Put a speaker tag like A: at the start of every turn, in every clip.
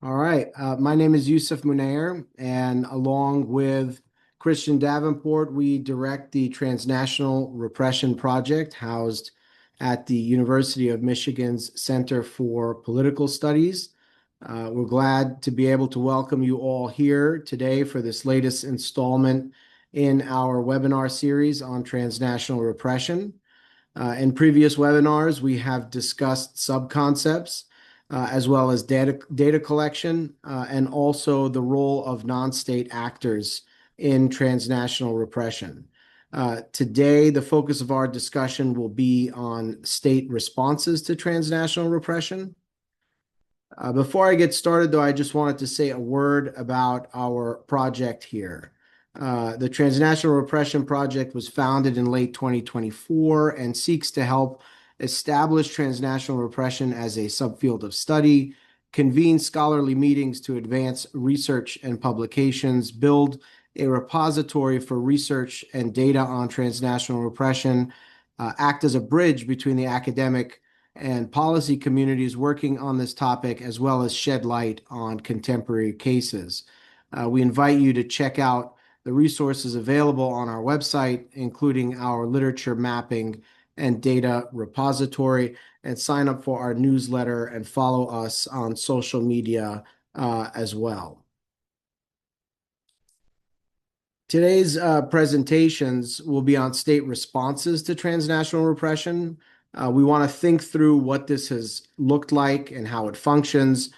A: All right. My name is Yousef Munayyer, and along with Christian Davenport, we direct the Transnational Repression Project housed at the University of Michigan's Center for Political Studies. We're glad to be able to welcome you all here today for this latest installment in our webinar series on transnational repression. In previous webinars, we have discussed subconcepts as well as data collection and also the role of non-state actors in transnational repression. Today, the focus of our discussion will be on state responses to transnational repression. Before I get started, though, I just wanted to say a word about our project here. The Transnational Repression Project was founded in late 2024 and seeks to help establish transnational repression as a subfield of study, convene scholarly meetings to advance research and publications, build a repository for research and data on transnational repression, act as a bridge between the academic and policy communities working on this topic, as well as shed light on contemporary cases. We invite you to check out the resources available on our website, including our literature mapping and data repository, and sign up for our newsletter and follow us on social media as well. Today's presentations will be on state responses to transnational repression. We want to think through what this has looked like and how it functions,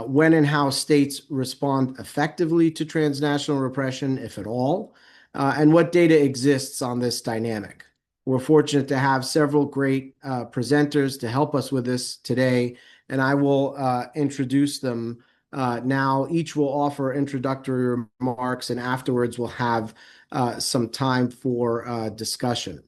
A: when and how states respond effectively to transnational repression, if at all, and what data exists on this dynamic. We're fortunate to have several great presenters to help us with this today, and I will introduce them now. Each will offer introductory remarks, and afterwards we'll have some time for discussion.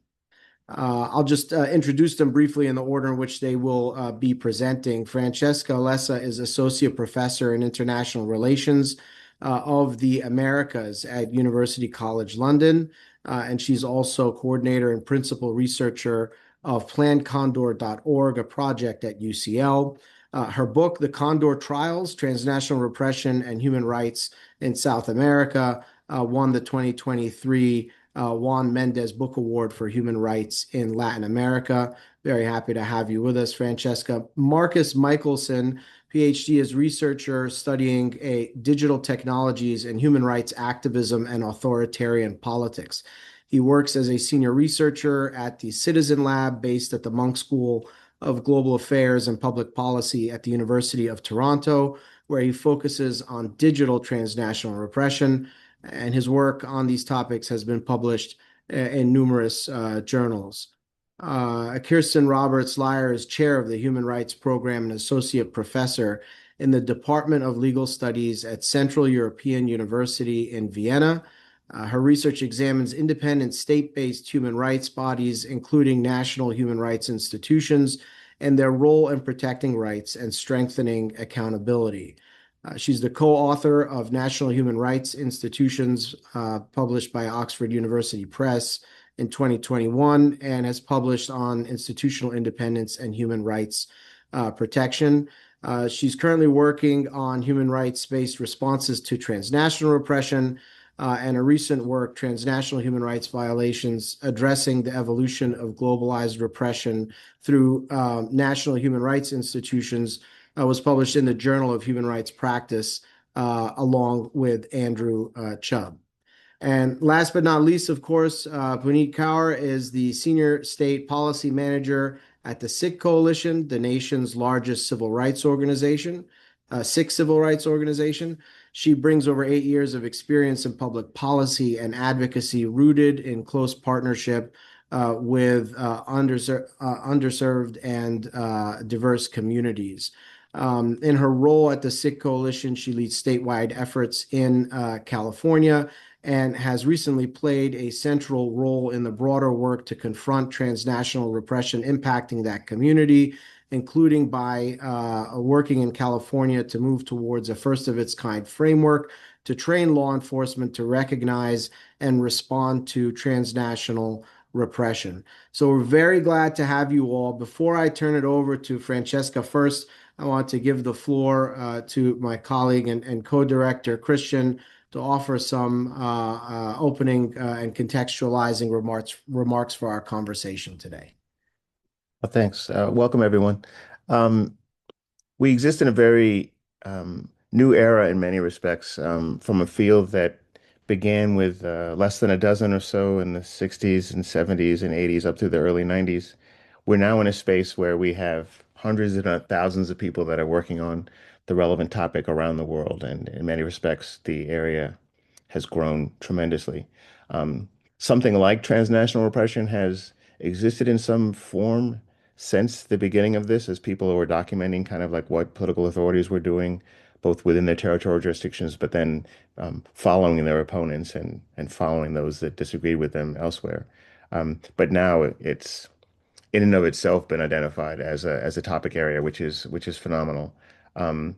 A: I'll just introduce them briefly in the order in which they will be presenting. Francesca Lessa is Associate Professor in International Relations of the Americas at University College London, and she's also Coordinator and Principal Researcher of PlanCondor.org, a project at UCL. Her book, The Condor Trials, Transnational Repression and Human Rights in South America, won the 2023 Juan Mendez Book Award for Human Rights in Latin America. Very happy to have you with us, Francesca. Marcus Michaelsen, PhD, is researcher studying digital technologies and human rights activism and authoritarian politics. He works as a senior researcher at the Citizen Lab based at the Munk School of Global Affairs and Public Policy at the University of Toronto, where he focuses on digital transnational repression, and his work on these topics has been published in numerous journals. Kirsten Lyer is chair of the Human Rights Program and associate professor in the Department of Legal Studies at Central European University in Vienna. Her research examines independent state-based human rights bodies, including national human rights institutions, and their role in protecting rights and strengthening accountability. She's the co-author of National Human Rights Institutions, published by Oxford University Press in 2021, and has published on institutional independence and human rights protection. She's currently working on human rights-based responses to transnational repression, and a recent work, Transnational Human Rights Violations, Addressing the Evolution of Globalized Repression Through National Human Rights Institutions, was published in the Journal of Human Rights Practice, along with Andrew Chubb. And last but not least, of course, Puneet Kaur is the Senior State Policy Manager at the Sikh Coalition, the nation's largest civil rights organization, Sikh civil rights organization. She brings over 8 years of experience in public policy and advocacy, rooted in close partnership with underserved and diverse communities. In her role at the Sikh Coalition, she leads statewide efforts in California and has recently played a central role in the broader work to confront transnational repression impacting that community, including by working in California to move towards a first-of-its-kind framework to train law enforcement to recognize and respond to transnational repression. So we're very glad to have you all. Before I turn it over to Francesca first, I want to give the floor to my colleague and co-director, Christian, to offer some opening and contextualizing remarks for our conversation today.
B: Well, thanks. Welcome, everyone. Um, we exist in a very new era in many respects, from a field that began with less than a dozen or so in the 60s and 70s and 80s up through the early 90s. We're now in a space where we have hundreds, if not thousands, of people that are working on the relevant topic around the world. And in many respects, the area has grown tremendously. Um, Something like transnational repression has existed in some form since the beginning of this, as people were documenting kind of like what political authorities were doing, both within their territorial jurisdictions, but then following their opponents and following those that disagreed with them elsewhere. But now it's in and of itself been identified as a topic area, which is phenomenal. Um,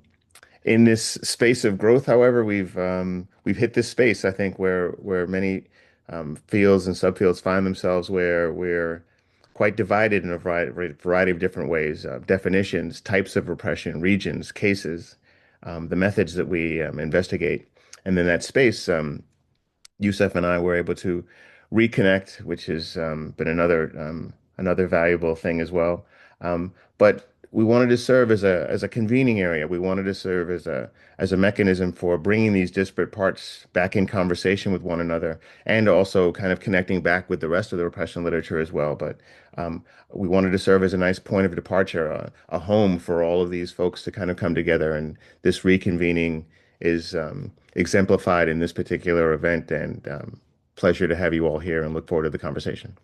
B: in this space of growth, however, we've hit this space, I think, where many fields and subfields find themselves, where we're quite divided in a variety of different ways, definitions, types of repression, regions, cases, the methods that we investigate. And in that space, Yousef and I were able to reconnect, which has been another valuable thing as well. But we wanted to serve as a convening area. We wanted to serve as a mechanism for bringing these disparate parts back in conversation with one another, and also kind of connecting back with the rest of the repression literature as well. But we wanted to serve as a nice point of departure, a home for all of these folks to kind of come together. And this reconvening is exemplified in this particular event. And pleasure to have you all here and look forward to the conversation.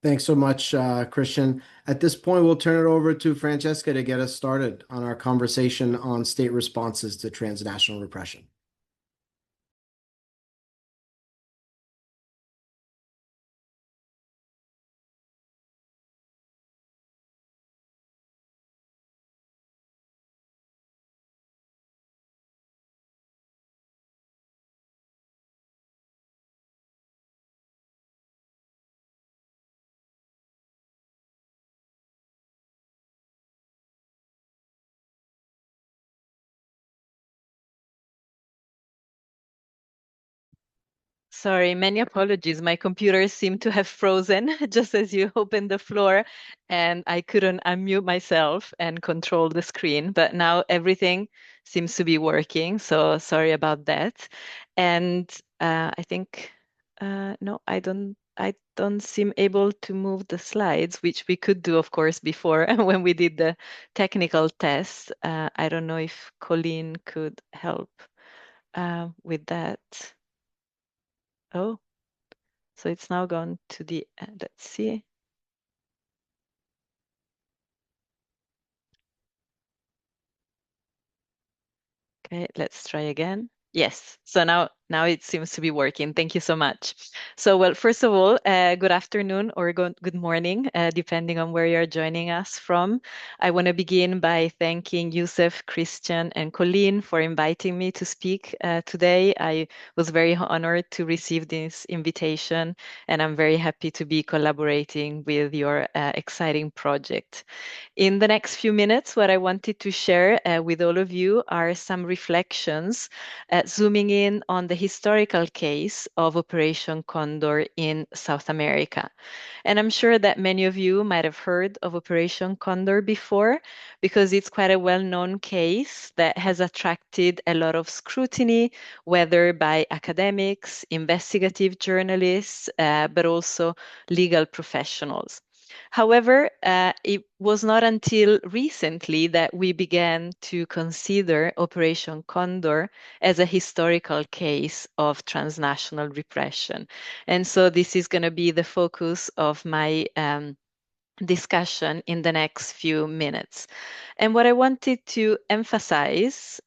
A: Thanks so much, Christian. At this point, we'll turn it over to Francesca to get us started on our conversation on state responses to transnational repression.
C: Sorry, many apologies. My computer seemed to have frozen just as you opened the floor, and I couldn't unmute myself and control the screen. But now everything seems to be working, so sorry about that. And I think no, I don't seem able to move the slides, which we could do, of course, before when we did the technical test. I don't know if Colleen could help with that. Oh. So it's now gone to the, let's see. Okay, let's try again. Yes, so now it seems to be working. Thank you so much. So, well, first of all, good afternoon or good morning, depending on where you're joining us from. I want to begin by thanking Yousef, Christian, and Colleen for inviting me to speak today. I was very honored to receive this invitation, and I'm very happy to be collaborating with your exciting project. In the next few minutes, what I wanted to share with all of you are some reflections, zooming in on the historical case of Operation Condor in South America. And I'm sure that many of you might have heard of Operation Condor before, because it's quite a well-known case that has attracted a lot of scrutiny, whether by academics, investigative journalists, but also legal professionals. However, it was not until recently that we began to consider Operation Condor as a historical case of transnational repression. And so this is going to be the focus of my discussion in the next few minutes. And what I wanted to emphasize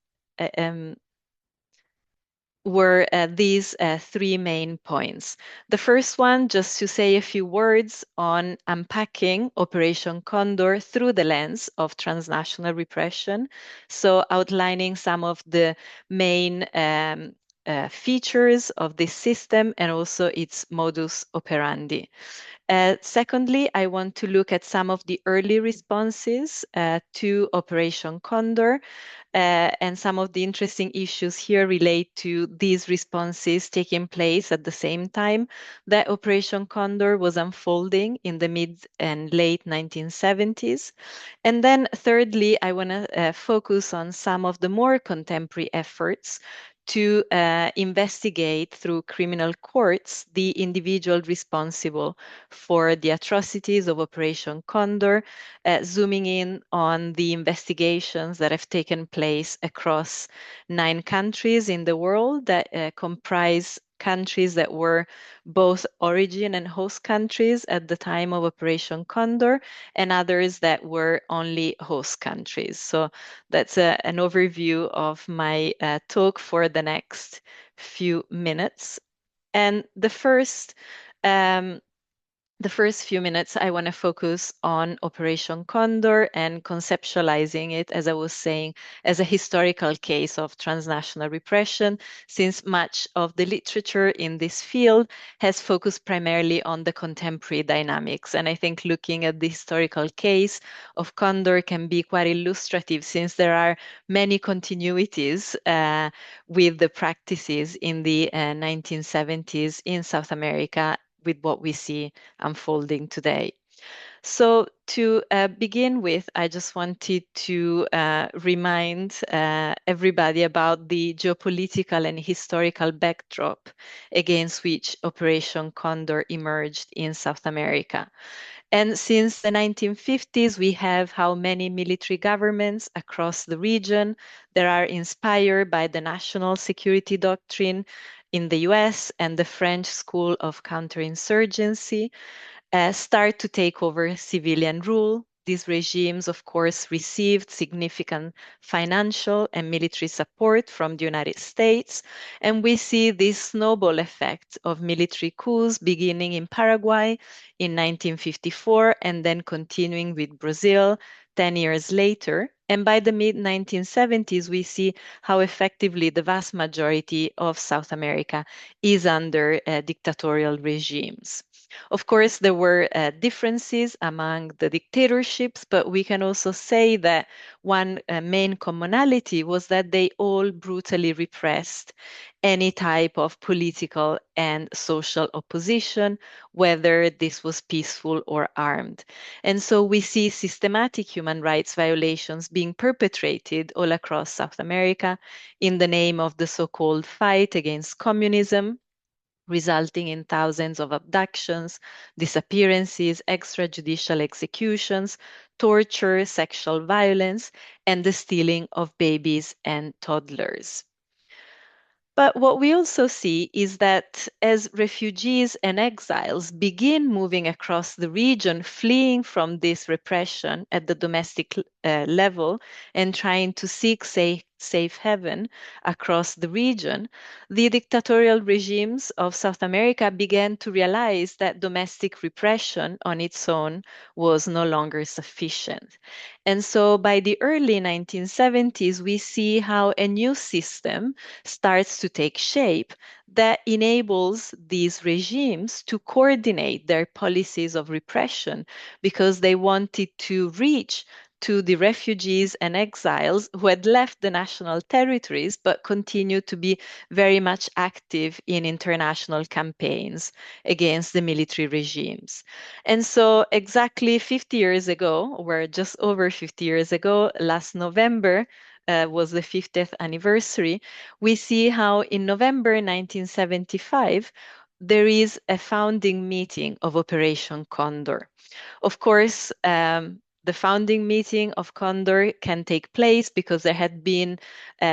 C: were these three main points. The first one, just to say a few words on unpacking Operation Condor through the lens of transnational repression. So outlining some of the main features of this system and also its modus operandi. Secondly, I want to look at some of the early responses to Operation Condor. And some of the interesting issues here relate to these responses taking place at the same time that Operation Condor was unfolding in the mid and late 1970s. And then thirdly, I want to focus on some of the more contemporary efforts to investigate through criminal courts the individual responsible for the atrocities of Operation Condor, zooming in on the investigations that have taken place across 9 countries in the world that comprise countries that were both origin and host countries at the time of Operation Condor, and others that were only host countries. So that's an overview of my talk for the next few minutes. And the first few minutes, I want to focus on Operation Condor and conceptualizing it, as I was saying, as a historical case of transnational repression, since much of the literature in this field has focused primarily on the contemporary dynamics. And I think looking at the historical case of Condor can be quite illustrative, since there are many continuities with the practices in the 1970s in South America with what we see unfolding today. So to begin with, I just wanted to remind everybody about the geopolitical and historical backdrop against which Operation Condor emerged in South America. And since the 1950s, we have how many military governments across the region that are inspired by the national security doctrine in the US and the French School of Counterinsurgency start to take over civilian rule. These regimes, of course, received significant financial and military support from the United States. And we see this snowball effect of military coups beginning in Paraguay in 1954 and then continuing with Brazil 10 years later. And by the mid 1970s, we see how effectively the vast majority of South America is under dictatorial regimes. Of course, there were differences among the dictatorships, but we can also say that one main commonality was that they all brutally repressed any type of political and social opposition, whether this was peaceful or armed. And so we see systematic human rights violations being perpetrated all across South America in the name of the so-called fight against communism, resulting in thousands of abductions, disappearances, extrajudicial executions, torture, sexual violence, and the stealing of babies and toddlers. But what we also see is that as refugees and exiles begin moving across the region, fleeing from this repression at the domestic level and trying to seek safe haven across the region, the dictatorial regimes of South America began to realize that domestic repression on its own was no longer sufficient. And so by the early 1970s, we see how a new system starts to take shape that enables these regimes to coordinate their policies of repression because they wanted to reach to the refugees and exiles who had left the national territories but continued to be very much active in international campaigns against the military regimes. And so exactly 50 years ago, or just over 50 years ago, last November, was the 50th anniversary, we see how in November 1975, there is a founding meeting of Operation Condor. Of course, the founding meeting of Condor can take place because there had been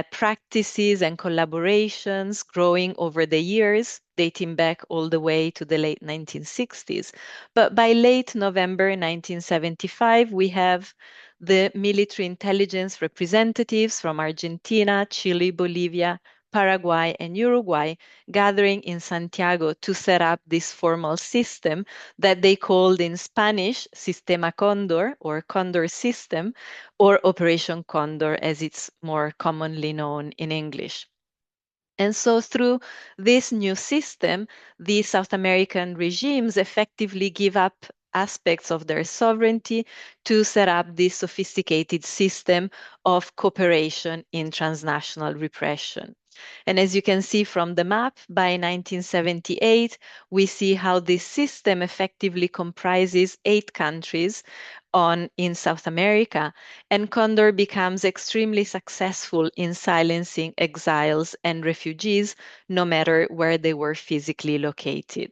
C: practices and collaborations growing over the years, dating back all the way to the late 1960s. But by late November 1975, we have the military intelligence representatives from Argentina, Chile, Bolivia, Paraguay, and Uruguay gathering in Santiago to set up this formal system that they called in Spanish Sistema Condor or Condor System, or Operation Condor as it's more commonly known in English. And so through this new system, the South American regimes effectively give up aspects of their sovereignty to set up this sophisticated system of cooperation in transnational repression. And as you can see from the map, by 1978, we see how this system effectively comprises 8 countries in South America, and Condor becomes extremely successful in silencing exiles and refugees, no matter where they were physically located.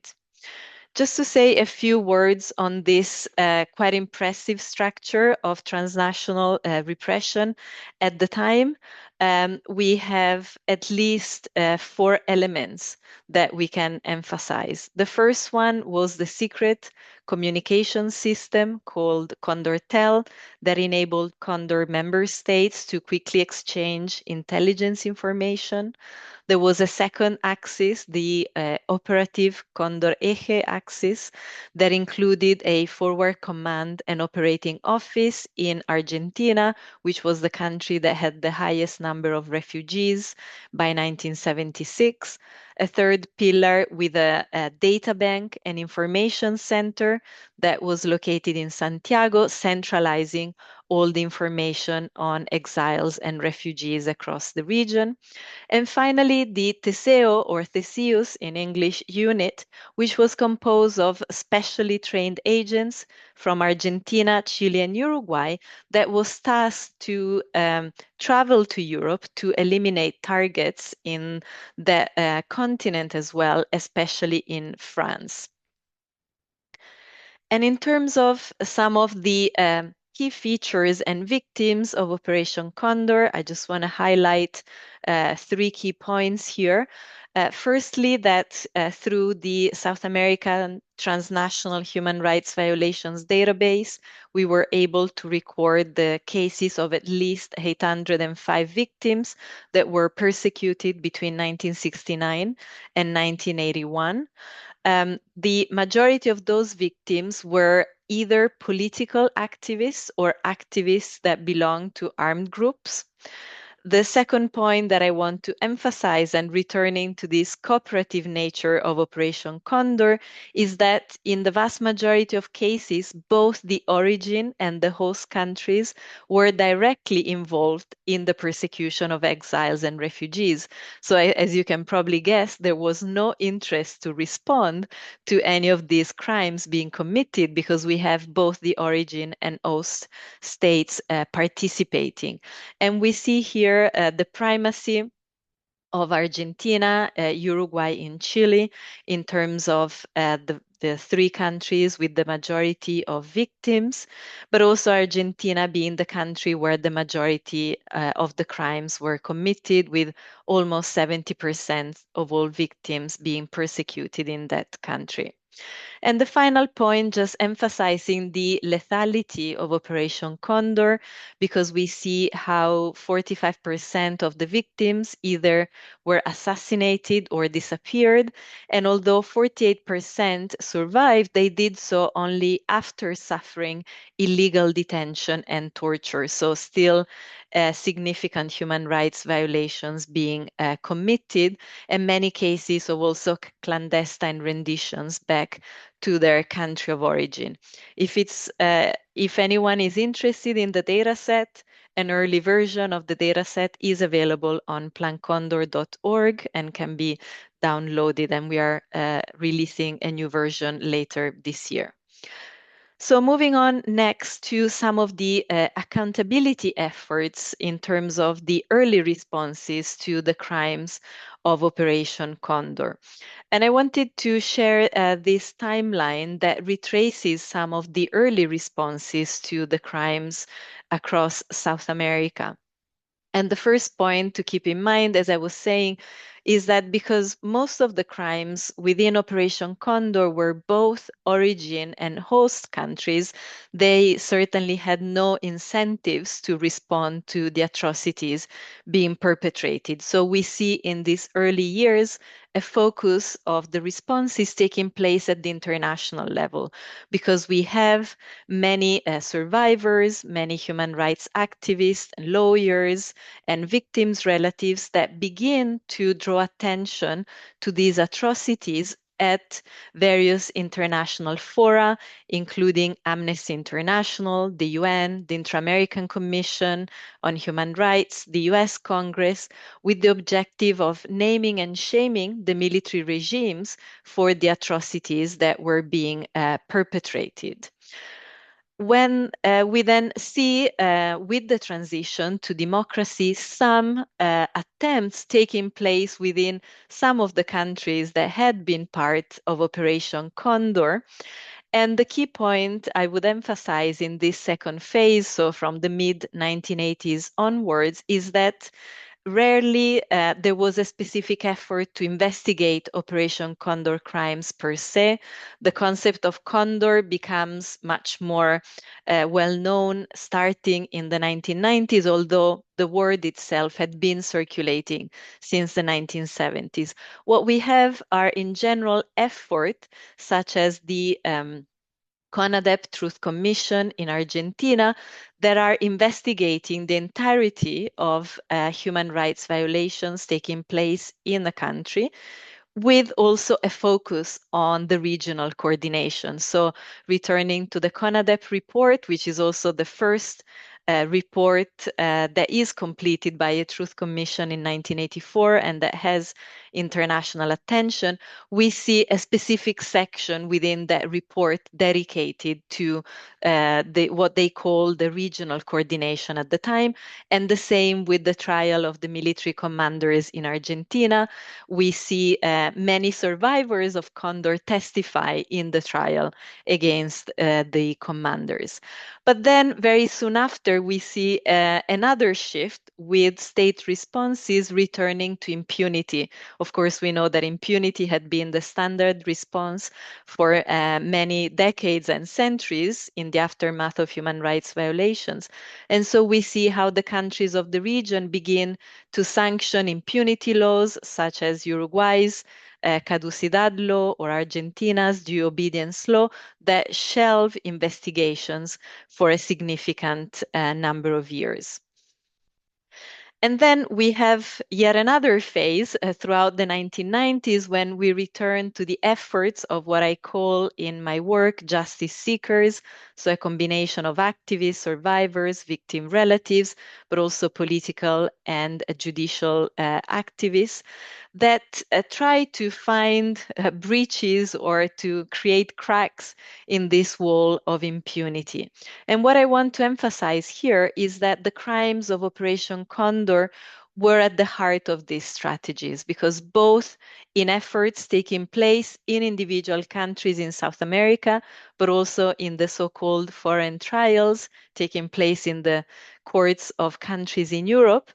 C: Just to say a few words on this quite impressive structure of transnational repression at the time, we have at least 4 elements that we can emphasize. The first one was the secret communication system called CondorTel that enabled Condor member states to quickly exchange intelligence information. There was a second axis, the operative Condor Eje axis, that included a forward command and operating office in Argentina, which was the country that had the highest number of refugees by 1976. A third pillar with a data bank and information center that was located in Santiago, centralizing all the information on exiles and refugees across the region. And finally, the Teseo, or Theseus in English, unit, which was composed of specially trained agents from Argentina, Chile, and Uruguay that was tasked to travel to Europe to eliminate targets in the continent as well, especially in France. And in terms of some of the key features and victims of Operation Condor, I just want to highlight 3 key points here. Firstly, that through the South American Transnational Human Rights Violations Database, we were able to record the cases of at least 805 victims that were persecuted between 1969 and 1981. The majority of those victims were either political activists or activists that belonged to armed groups. The second point that I want to emphasize, and returning to this cooperative nature of Operation Condor, is that in the vast majority of cases, both the origin and the host countries were directly involved in the persecution of exiles and refugees. So, as you can probably guess, there was no interest to respond to any of these crimes being committed because we have both the origin and host states participating. And we see here the primacy of Argentina, Uruguay, and Chile in terms of the 3 countries with the majority of victims, but also Argentina being the country where the majority of the crimes were committed, with almost 70% of all victims being persecuted in that country. And the final point, just emphasizing the lethality of Operation Condor, because we see how 45% of the victims either were assassinated or disappeared. And although 48% survived, they did so only after suffering illegal detention and torture. So still significant human rights violations being committed, and many cases of also clandestine renditions back to their country of origin. If anyone is interested in the data set, an early version of the data set is available on plancondor.org and can be downloaded, and we are releasing a new version later this year. So moving on next to some of the accountability efforts in terms of the early responses to the crimes of Operation Condor. And I wanted to share this timeline that retraces some of the early responses to the crimes across South America. And the first point to keep in mind, as I was saying, is that because most of the crimes within Operation Condor were both origin and host countries, they certainly had no incentives to respond to the atrocities being perpetrated. So we see in these early years a focus of the responses taking place at the international level, because we have many survivors, many human rights activists, and lawyers, and victims' relatives that begin to draw attention to these atrocities at various international fora, including Amnesty International, the UN, the Inter-American Commission on Human Rights, the US Congress, with the objective of naming and shaming the military regimes for the atrocities that were being perpetrated. When we then see with the transition to democracy, some attempts taking place within some of the countries that had been part of Operation Condor. And the key point I would emphasize in this second phase, so from the mid-1980s onwards, is that rarely there was a specific effort to investigate Operation Condor crimes per se. The concept of Condor becomes much more well known starting in the 1990s, although the word itself had been circulating since the 1970s. What we have are, in general, efforts such as the CONADEP Truth Commission in Argentina that are investigating the entirety of human rights violations taking place in the country, with also a focus on the regional coordination. So returning to the CONADEP report, which is also the first report that is completed by a Truth Commission in 1984 and that has international attention, we see a specific section within that report dedicated to what they call the regional coordination at the time, and the same with the trial of the military commanders in Argentina. We see many survivors of Condor testify in the trial against the commanders. But then very soon after, we see another shift with state responses returning to impunity. Of course, we know that impunity had been the standard response for many decades and centuries in the aftermath of human rights violations. And so we see how the countries of the region begin to sanction impunity laws, such as Uruguay's caducidad law or Argentina's due obedience law, that shelve investigations for a significant number of years. And then we have yet another phase throughout the 1990s when we return to the efforts of what I call in my work justice seekers, so a combination of activists, survivors, victim relatives, but also political and judicial activists that try to find breaches or to create cracks in this wall of impunity. And what I want to emphasize here is that the crimes of Operation Condor were at the heart of these strategies, because both in efforts taking place in individual countries in South America, but also in the so-called foreign trials taking place in the courts of countries in Europe,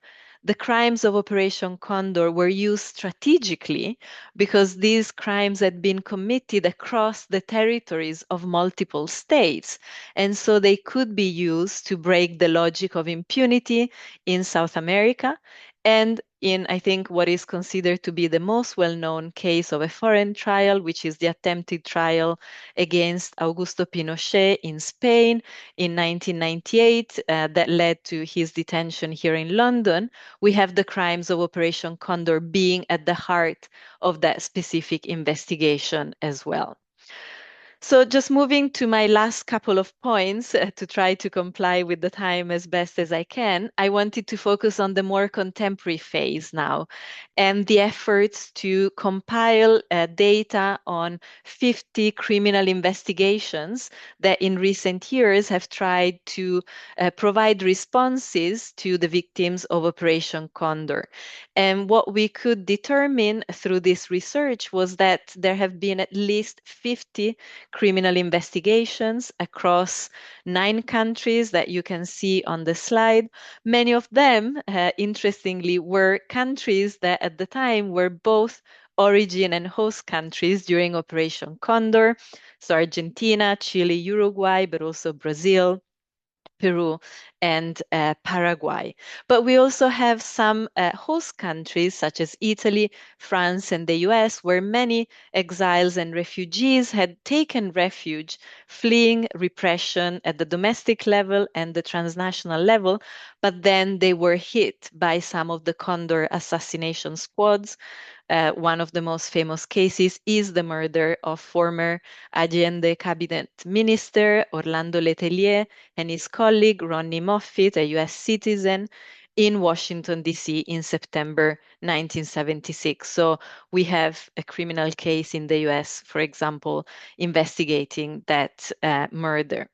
C: the crimes of Operation Condor were used strategically because these crimes had been committed across the territories of multiple states. And so they could be used to break the logic of impunity in South America and in, I think, what is considered to be the most well-known case of a foreign trial, which is the attempted trial against Augusto Pinochet in Spain in 1998 that led to his detention here in London. We have the crimes of Operation Condor being at the heart of that specific investigation as well. So just moving to my last couple of points to try to comply with the time as best as I can, I wanted to focus on the more contemporary phase now and the efforts to compile data on 50 criminal investigations that in recent years have tried to provide responses to the victims of Operation Condor. And what we could determine through this research was that there have been at least 50 criminal investigations across 9 countries that you can see on the slide. Many of them, interestingly, were countries that at the time were both origin and host countries during Operation Condor. So Argentina, Chile, Uruguay, but also Brazil, Peru, and Paraguay. But we also have some host countries such as Italy, France, and the US, where many exiles and refugees had taken refuge, fleeing repression at the domestic level and the transnational level, but then they were hit by some of the Condor assassination squads. One of the most famous cases is the murder of former Allende cabinet minister Orlando Letelier and his colleague Ronnie Moffitt, a US citizen, in Washington, D.C. in September 1976. So we have a criminal case in the US, for example, investigating that murder.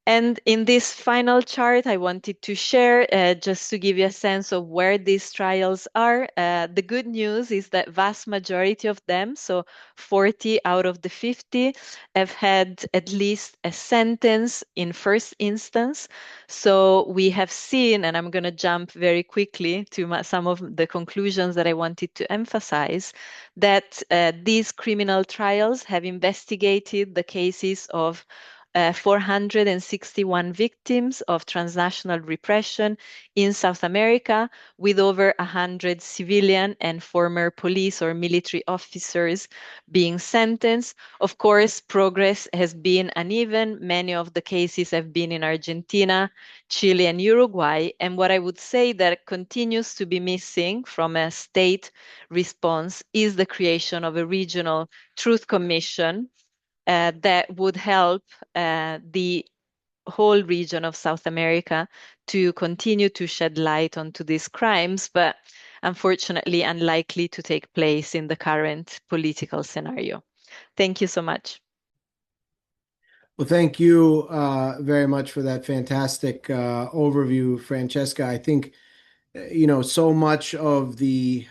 C: And in this final chart, I wanted to share just to give you a sense of where these trials are. The good news is that vast majority of them, so 40 out of the 50, have had at least a sentence in first instance. So we have seen, and I'm going to jump very quickly to some of the conclusions that I wanted to emphasize, that these criminal trials have investigated the cases of 461 victims of transnational repression in South America, with over 100 civilian and former police or military officers being sentenced. Of course, progress has been uneven. Many of the cases have been in Argentina, Chile, and Uruguay. And what I would say that continues to be missing from a state response is the creation of a regional truth commission that would help the whole region of South America to continue to shed light onto these crimes, but unfortunately unlikely to take place in the current political scenario. Thank you so much.
A: Well, thank you very much for that fantastic overview, Francesca. I think so much of the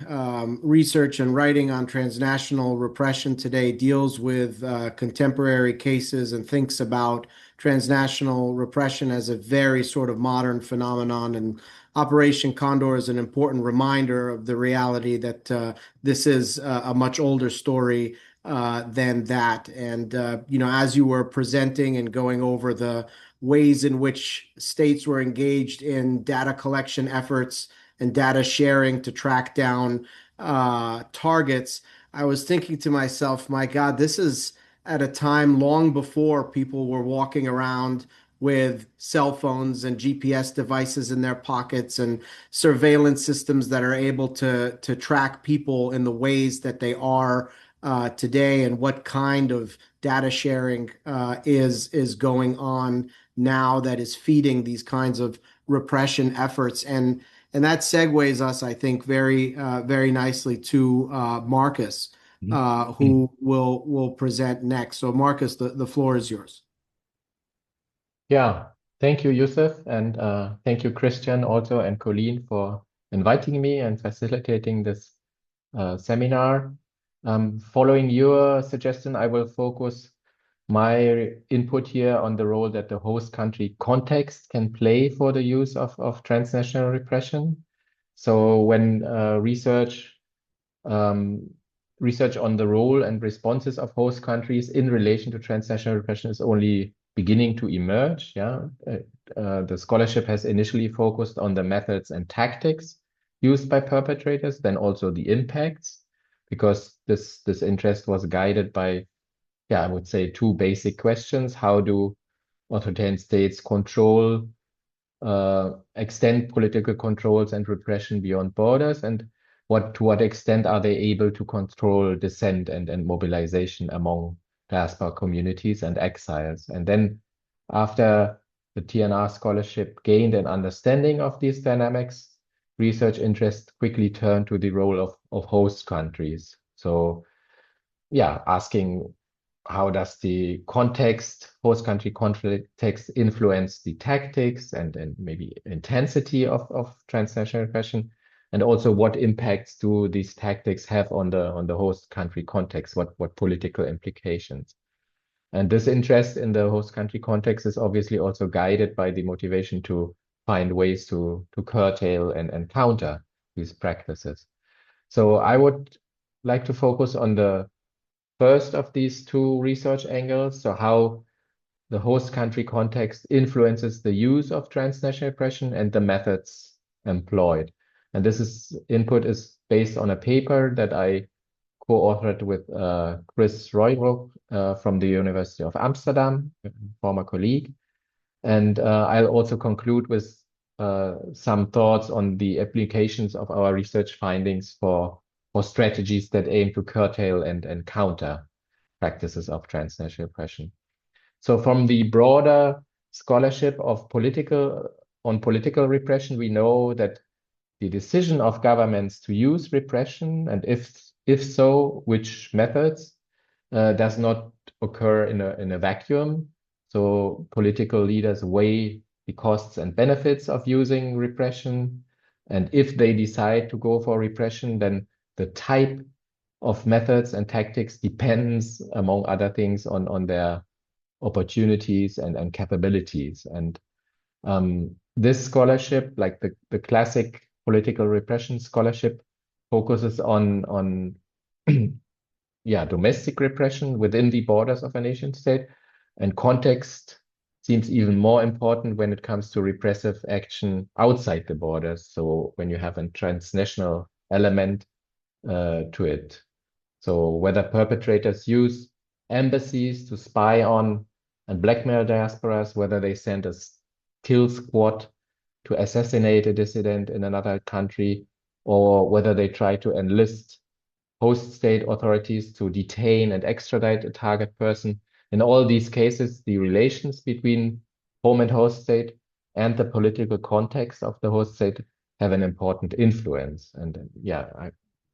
A: research and writing on transnational repression today deals with contemporary cases and thinks about transnational repression as a very sort of modern phenomenon. And Operation Condor is an important reminder of the reality that this is a much older story than that. And, as you were presenting and going over the ways in which states were engaged in data collection efforts and data sharing to track down targets, I was thinking to myself, my God, this is at a time long before people were walking around with cell phones and GPS devices in their pockets and surveillance systems that are able to track people in the ways that they are today, and what kind of data sharing is going on now that is feeding these kinds of repression efforts. And that segues us, I think, very nicely to Marcus, who will present next. So Marcus, the floor is yours.
D: Yeah, thank you, Yousef, and thank you, Christian, also, and Colleen for inviting me and facilitating this seminar. Following your suggestion, I will focus my input here on the role that the host country context can play for the use of transnational repression. So when research on the role and responses of host countries in relation to transnational repression is only beginning to emerge. The scholarship has initially focused on the methods and tactics used by perpetrators, then also the impacts, because this interest was guided by, I would say, two basic questions. How do authoritarian states control, extend political controls and repression beyond borders, and to what extent are they able to control dissent and mobilization among diaspora communities and exiles? And then after the TNR scholarship gained an understanding of these dynamics, research interest quickly turned to the role of host countries. So asking how does the host country context influence the tactics and maybe intensity of transnational repression? And also, what impacts do these tactics have on the host country context? What political implications? And this interest in the host country context is obviously also guided by the motivation to find ways to curtail and counter these practices. So I would like to focus on the first of these two research angles. So how the host country context influences the use of transnational repression and the methods employed. And input is based on a paper that I co-authored with Chris Roybrook from the University of Amsterdam, a former colleague. And I'll also conclude with some thoughts on the applications of our research findings for strategies that aim to curtail and counter practices of transnational repression. So from the broader scholarship of political repression, we know that the decision of governments to use repression, and if so, which methods, does not occur in a vacuum. So political leaders weigh the costs and benefits of using repression. And if they decide to go for repression, then the type of methods and tactics depends, among other things, on their opportunities and capabilities. And this scholarship, like the classic political repression scholarship, focuses on domestic repression within the borders of a nation state, and context seems even more important when it comes to repressive action outside the borders. So when you have a transnational element to it. So whether perpetrators use embassies to spy on and blackmail diasporas, whether they send a kill squad to assassinate a dissident in another country, or whether they try to enlist host state authorities to detain and extradite a target person. In all these cases, the relations between home and host state and the political context of the host state have an important influence. And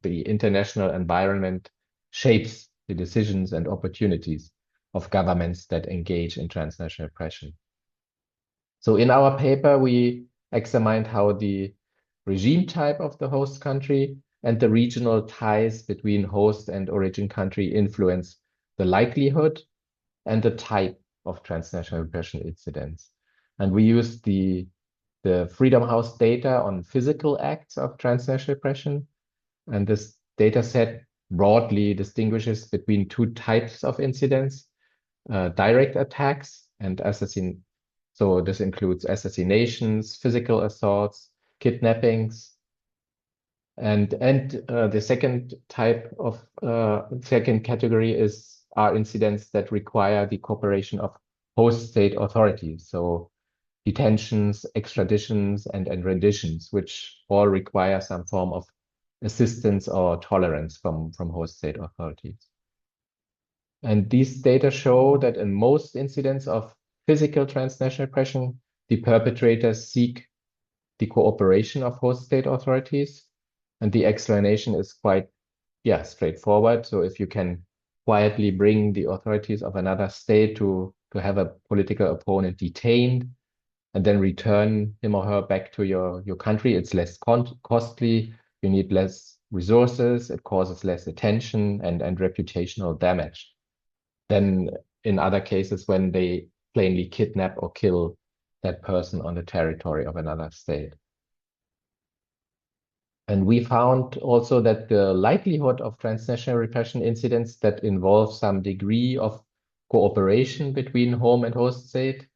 D: the international environment shapes the decisions and opportunities of governments that engage in transnational repression. So in our paper, we examined how the regime type of the host country and the regional ties between host and origin country influence the likelihood and the type of transnational repression incidents. And we used the Freedom House data on physical acts of transnational repression. And this data set broadly distinguishes between two types of incidents, direct attacks and assassin. So this includes assassinations, physical assaults, kidnappings. And the second type of second category are incidents that require the cooperation of host state authorities. So detentions, extraditions, and renditions, which all require some form of assistance or tolerance from host state authorities. And these data show that in most incidents of physical transnational repression, the perpetrators seek the cooperation of host state authorities. And the explanation is quite straightforward. So if you can quietly bring the authorities of another state to have a political opponent detained and then return him or her back to your country, it's less costly, you need less resources, it causes less attention and reputational damage than in other cases when they plainly kidnap or kill that person on the territory of another state. And we found also that the likelihood of transnational repression incidents that involve some degree of cooperation between home and host state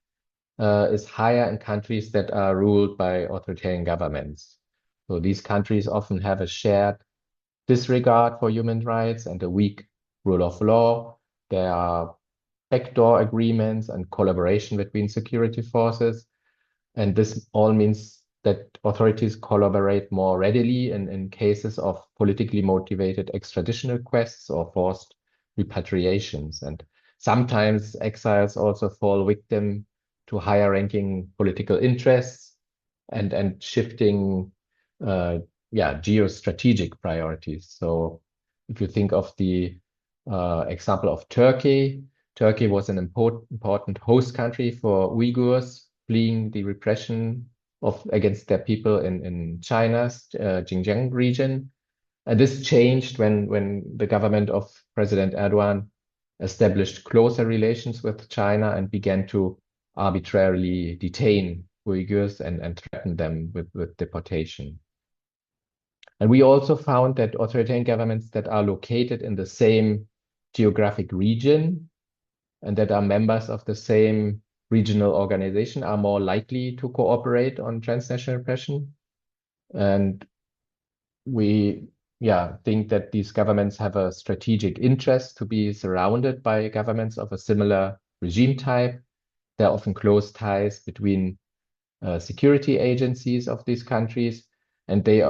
D: is higher in countries that are ruled by authoritarian governments. So these countries often have a shared disregard for human rights and a weak rule of law. There are backdoor agreements and collaboration between security forces. And this all means that authorities collaborate more readily in cases of politically motivated extradition requests or forced repatriations. And sometimes exiles also fall victim to higher ranking political interests and shifting geostrategic priorities. So if you think of the example of Turkey, Turkey was an important host country for Uyghurs fleeing the repression against their people in China's Xinjiang region. And this changed when the government of President Erdogan established closer relations with China and began to arbitrarily detain Uyghurs and threaten them with deportation. And we also found that authoritarian governments that are located in the same geographic region and that are members of the same regional organization are more likely to cooperate on transnational repression. And we think that these governments have a strategic interest to be surrounded by governments of a similar regime type. There are often close ties between security agencies of these countries, and they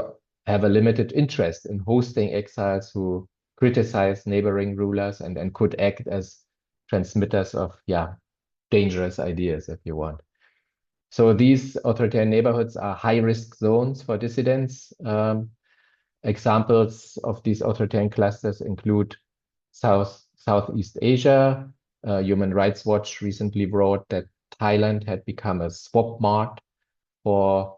D: have a limited interest in hosting exiles who criticize neighboring rulers and could act as transmitters of dangerous ideas, if you want. So these authoritarian neighborhoods are high-risk zones for dissidents. Examples of these authoritarian clusters include Southeast Asia. Human Rights Watch recently wrote that Thailand had become a swap mart for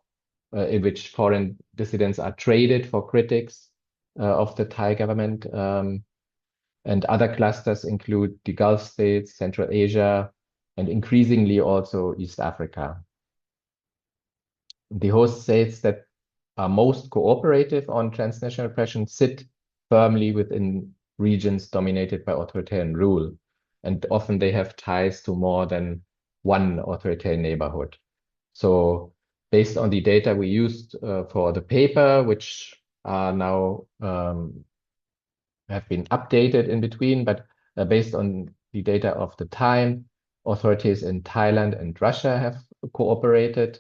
D: in which foreign dissidents are traded for critics of the Thai government. And other clusters include the Gulf states, Central Asia, and increasingly also East Africa. The host states that are most cooperative on transnational repression sit firmly within regions dominated by authoritarian rule. And often they have ties to more than one authoritarian neighborhood. So based on the data we used for the paper, which are now have been updated in between, but based on the data of the time, authorities in Thailand and Russia have cooperated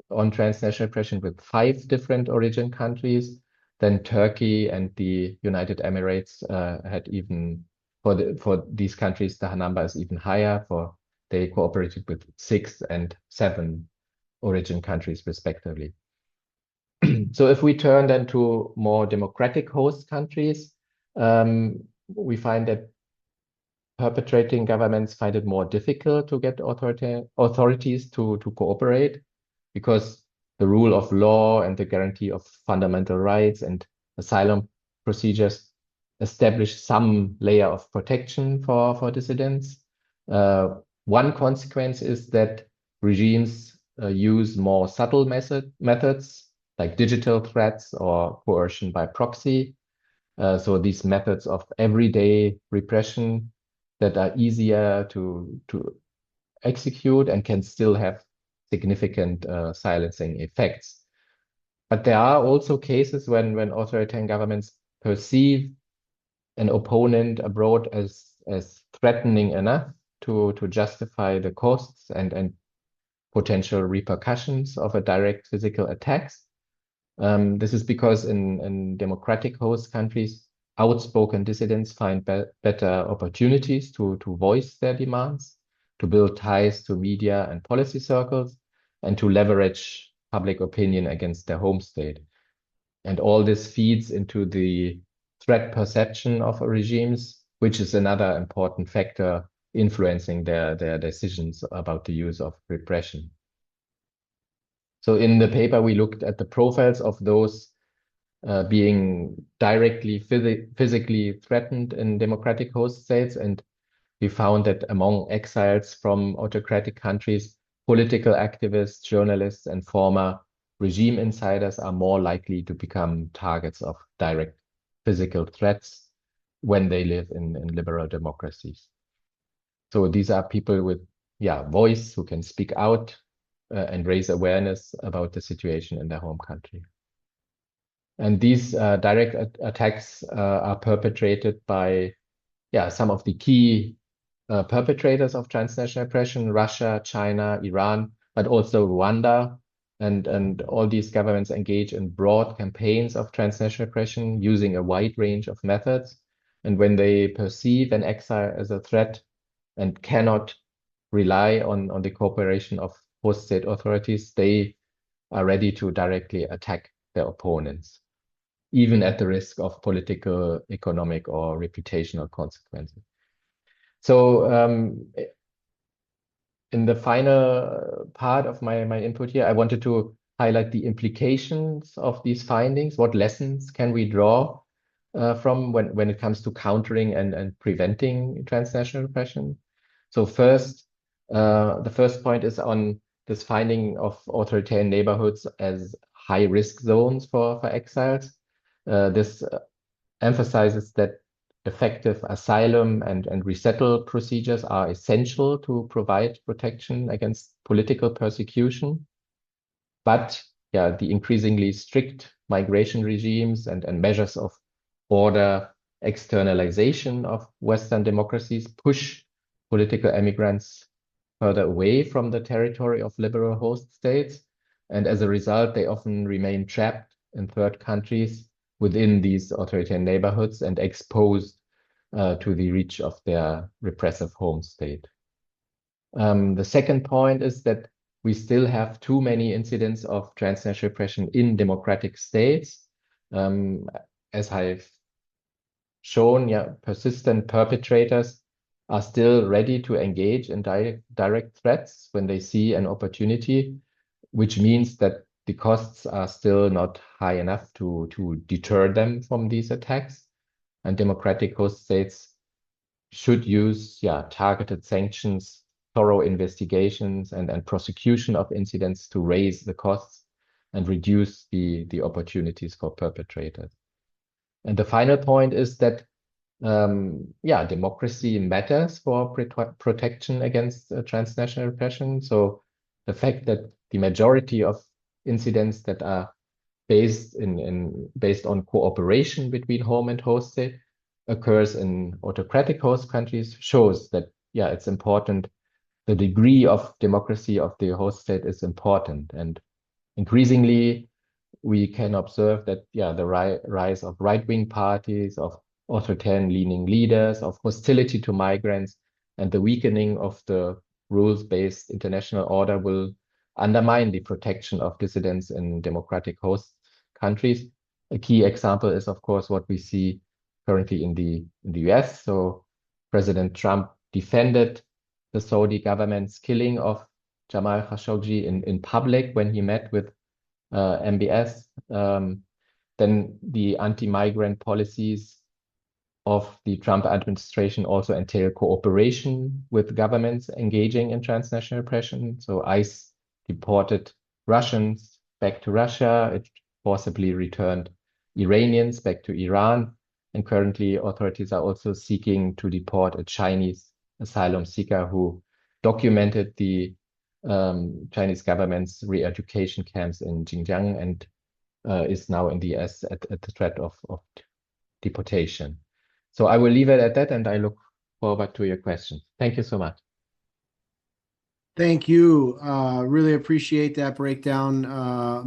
D: on transnational repression with 5 different origin countries. Then Turkey and the United Emirates had even, for these countries, the number is even higher. They cooperated with 6 and 7 origin countries respectively. So if we turn then to more democratic host countries, we find that perpetrating governments find it more difficult to get authorities to cooperate, because the rule of law and the guarantee of fundamental rights and asylum procedures establish some layer of protection for dissidents. One consequence is that regimes use more subtle methods like digital threats or coercion by proxy. So these methods of everyday repression that are easier to execute and can still have significant silencing effects. But there are also cases when authoritarian governments perceive an opponent abroad as threatening enough to justify the costs and potential repercussions of a direct physical attacks. This is because in democratic host countries, outspoken dissidents find better opportunities to voice their demands, to build ties to media and policy circles, and to leverage public opinion against their home state. And all this feeds into the threat perception of regimes, which is another important factor influencing their decisions about the use of repression. So in the paper, we looked at the profiles of those being directly physically threatened in democratic host states, and we found that among exiles from autocratic countries, political activists, journalists, and former regime insiders are more likely to become targets of direct physical threats when they live in liberal democracies. So these are people with voice who can speak out and raise awareness about the situation in their home country. And these direct attacks are perpetrated by some of the key perpetrators of transnational repression: Russia, China, Iran, but also Rwanda. And all these governments engage in broad campaigns of transnational repression using a wide range of methods. And when they perceive an exile as a threat and cannot rely on the cooperation of host state authorities, they are ready to directly attack their opponents, even at the risk of political, economic, or reputational consequences. So in the final part of my input here, I wanted to highlight the implications of these findings. What lessons can we draw from when it comes to countering and preventing transnational repression? So first, the first point is on this finding of authoritarian neighborhoods as high-risk zones for exiles. This emphasizes that effective asylum and resettle procedures are essential to provide protection against political persecution. But yeah, the increasingly strict migration regimes and measures of border externalization of Western democracies push political immigrants further away from the territory of liberal host states. And as a result, they often remain trapped in third countries within these authoritarian neighborhoods and exposed to the reach of their repressive home state. The second point is that we still have too many incidents of transnational repression in democratic states. As I've shown, yeah, persistent perpetrators are still ready to engage in direct threats when they see an opportunity, which means that the costs are still not high enough to deter them from these attacks. And democratic host states should use targeted sanctions, thorough investigations, and prosecution of incidents to raise the costs and reduce the opportunities for perpetrators. And the final point is that democracy matters for protection against transnational repression. So the fact that the majority of incidents that are based on cooperation between home and host state occurs in autocratic host countries shows that it's important. The degree of democracy of the host state is important, and increasingly we can observe that the rise of right-wing parties, of authoritarian-leaning leaders, of hostility to migrants, and the weakening of the rules-based international order will undermine the protection of dissidents in democratic host countries. A key example is, of course, what we see currently in the US. So President Trump defended the Saudi government's killing of Jamal Khashoggi in public when he met with MBS. Then the anti-migrant policies of the Trump administration also entail cooperation with governments engaging in transnational repression. So ICE deported Russians back to Russia. It forcibly returned Iranians back to Iran. And currently, authorities are also seeking to deport a Chinese asylum seeker who documented the Chinese government's re-education camps in Xinjiang and is now in the US at the threat of deportation. So I will leave it at that, and I look forward to your questions. Thank you so much.
A: Thank you. Really appreciate that breakdown,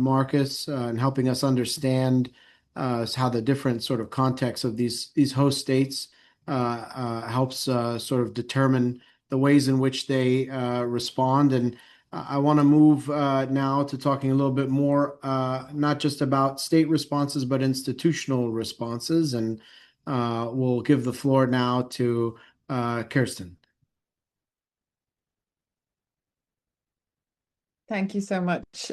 A: Marcus, and helping us understand how the different sort of contexts of these host states helps sort of determine the ways in which they respond. And I want to move now to talking a little bit more, not just about state responses, but institutional responses. And we'll give the floor now to Kirsten.
E: Thank you so much.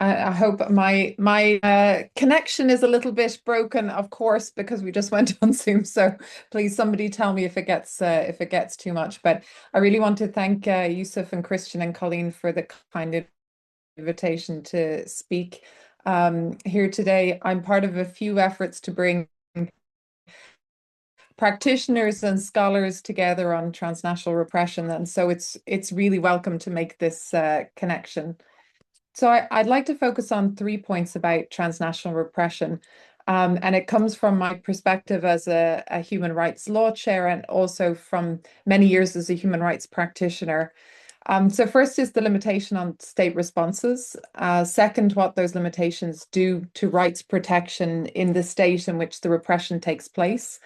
E: I hope my connection is a little bit broken, of course, because we just went on Zoom. So please, somebody tell me if it gets too much. But I really want to thank Yousef and Christian and Colleen for the kind invitation to speak here today. I'm part of a few efforts to bring practitioners and scholars together on transnational repression, and so it's really welcome to make this connection. So I'd like to focus on 3 points about transnational repression, and it comes from my perspective as a human rights law chair and also from many years as a human rights practitioner. So first is the limitation on state responses. Second, what those limitations do to rights protection in the state in which the repression takes place.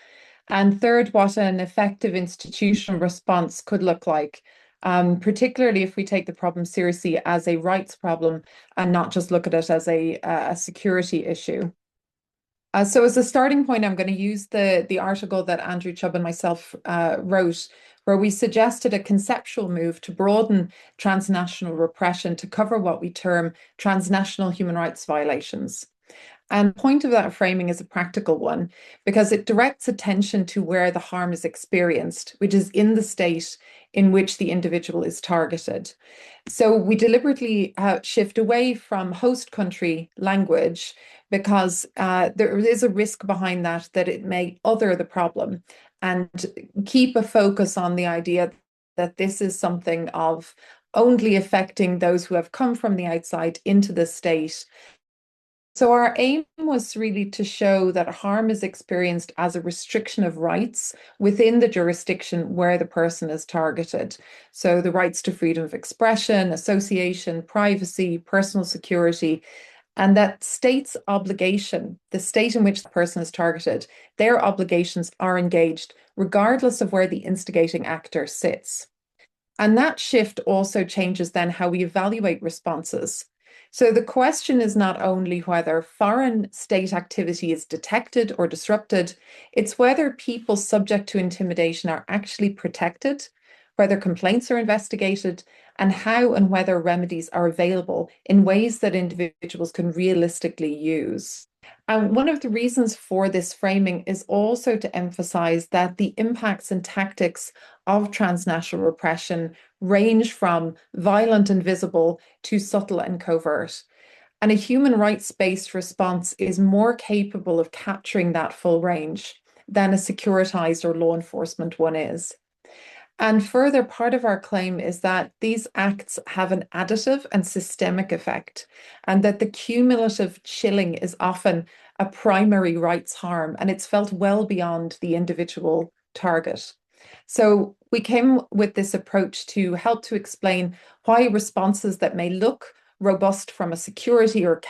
E: And third, what an effective institutional response could look like, particularly if we take the problem seriously as a rights problem and not just look at it as a security issue. So as a starting point, I'm going to use the article that Andrew Chubb and myself wrote, where we suggested a conceptual move to broaden transnational repression to cover what we term transnational human rights violations. And the point of that framing is a practical one because it directs attention to where the harm is experienced, which is in the state in which the individual is targeted. So we deliberately shift away from host country language because there is a risk behind that it may other the problem, and keep a focus on the idea that this is something of only affecting those who have come from the outside into the state. So our aim was really to show that harm is experienced as a restriction of rights within the jurisdiction where the person is targeted. So the rights to freedom of expression, association, privacy, personal security, and that state's obligation, the state in which the person is targeted, their obligations are engaged regardless of where the instigating actor sits. And that shift also changes then how we evaluate responses. So the question is not only whether foreign state activity is detected or disrupted, it's whether people subject to intimidation are actually protected, whether complaints are investigated, and how and whether remedies are available in ways that individuals can realistically use. And one of the reasons for this framing is also to emphasize that the impacts and tactics of transnational repression range from violent and visible to subtle and covert. And a human rights-based response is more capable of capturing that full range than a securitized or law enforcement one is. And further, part of our claim is that these acts have an additive and systemic effect, and that the cumulative chilling is often a primary rights harm, and it's felt well beyond the individual target. So we came with this approach to help to explain why responses that may look robust from a security or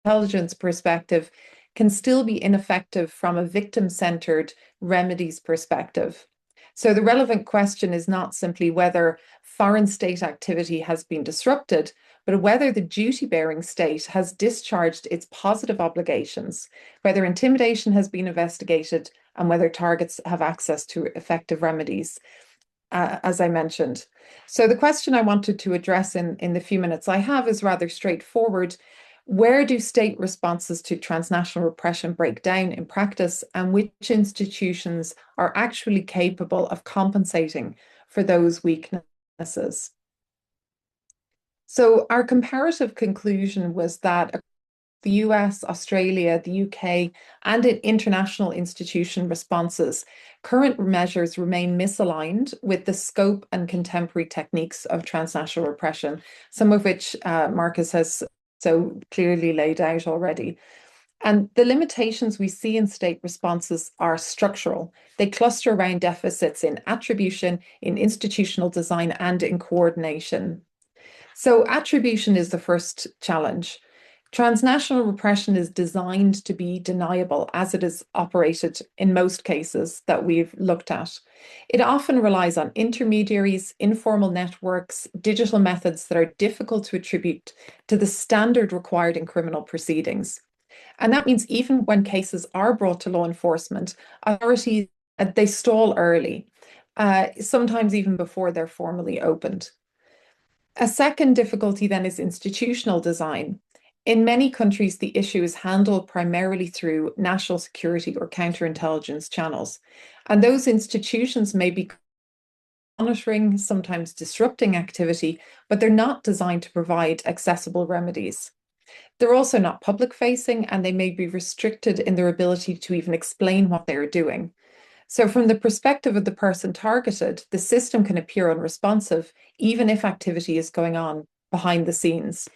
E: intelligence perspective can still be ineffective from a victim-centered remedies perspective. So the relevant question is not simply whether foreign state activity has been disrupted, but whether the duty-bearing state has discharged its positive obligations, whether intimidation has been investigated, and whether targets have access to effective remedies, as I mentioned. So the question I wanted to address in the few minutes I have is rather straightforward. Where do state responses to transnational repression break down in practice, and which institutions are actually capable of compensating for those weaknesses? So our comparative conclusion was that the US, Australia, the UK, and in international institution responses, current measures remain misaligned with the scope and contemporary techniques of transnational repression, some of which Marcus has so clearly laid out already. And the limitations we see in state responses are structural. They cluster around deficits in attribution, in institutional design, and in coordination. So attribution is the first challenge. Transnational repression is designed to be deniable as it is operated in most cases that we've looked at. It often relies on intermediaries, informal networks, digital methods that are difficult to attribute to the standard required in criminal proceedings. And that means even when cases are brought to law enforcement, authorities, they stall early, sometimes even before they're formally opened. A second difficulty then is institutional design. In many countries, the issue is handled primarily through national security or counterintelligence channels. And those institutions may be monitoring, sometimes disrupting activity, but they're not designed to provide accessible remedies. They're also not public-facing, and they may be restricted in their ability to even explain what they're doing. So from the perspective of the person targeted, the system can appear unresponsive, even if activity is going on behind the scenes.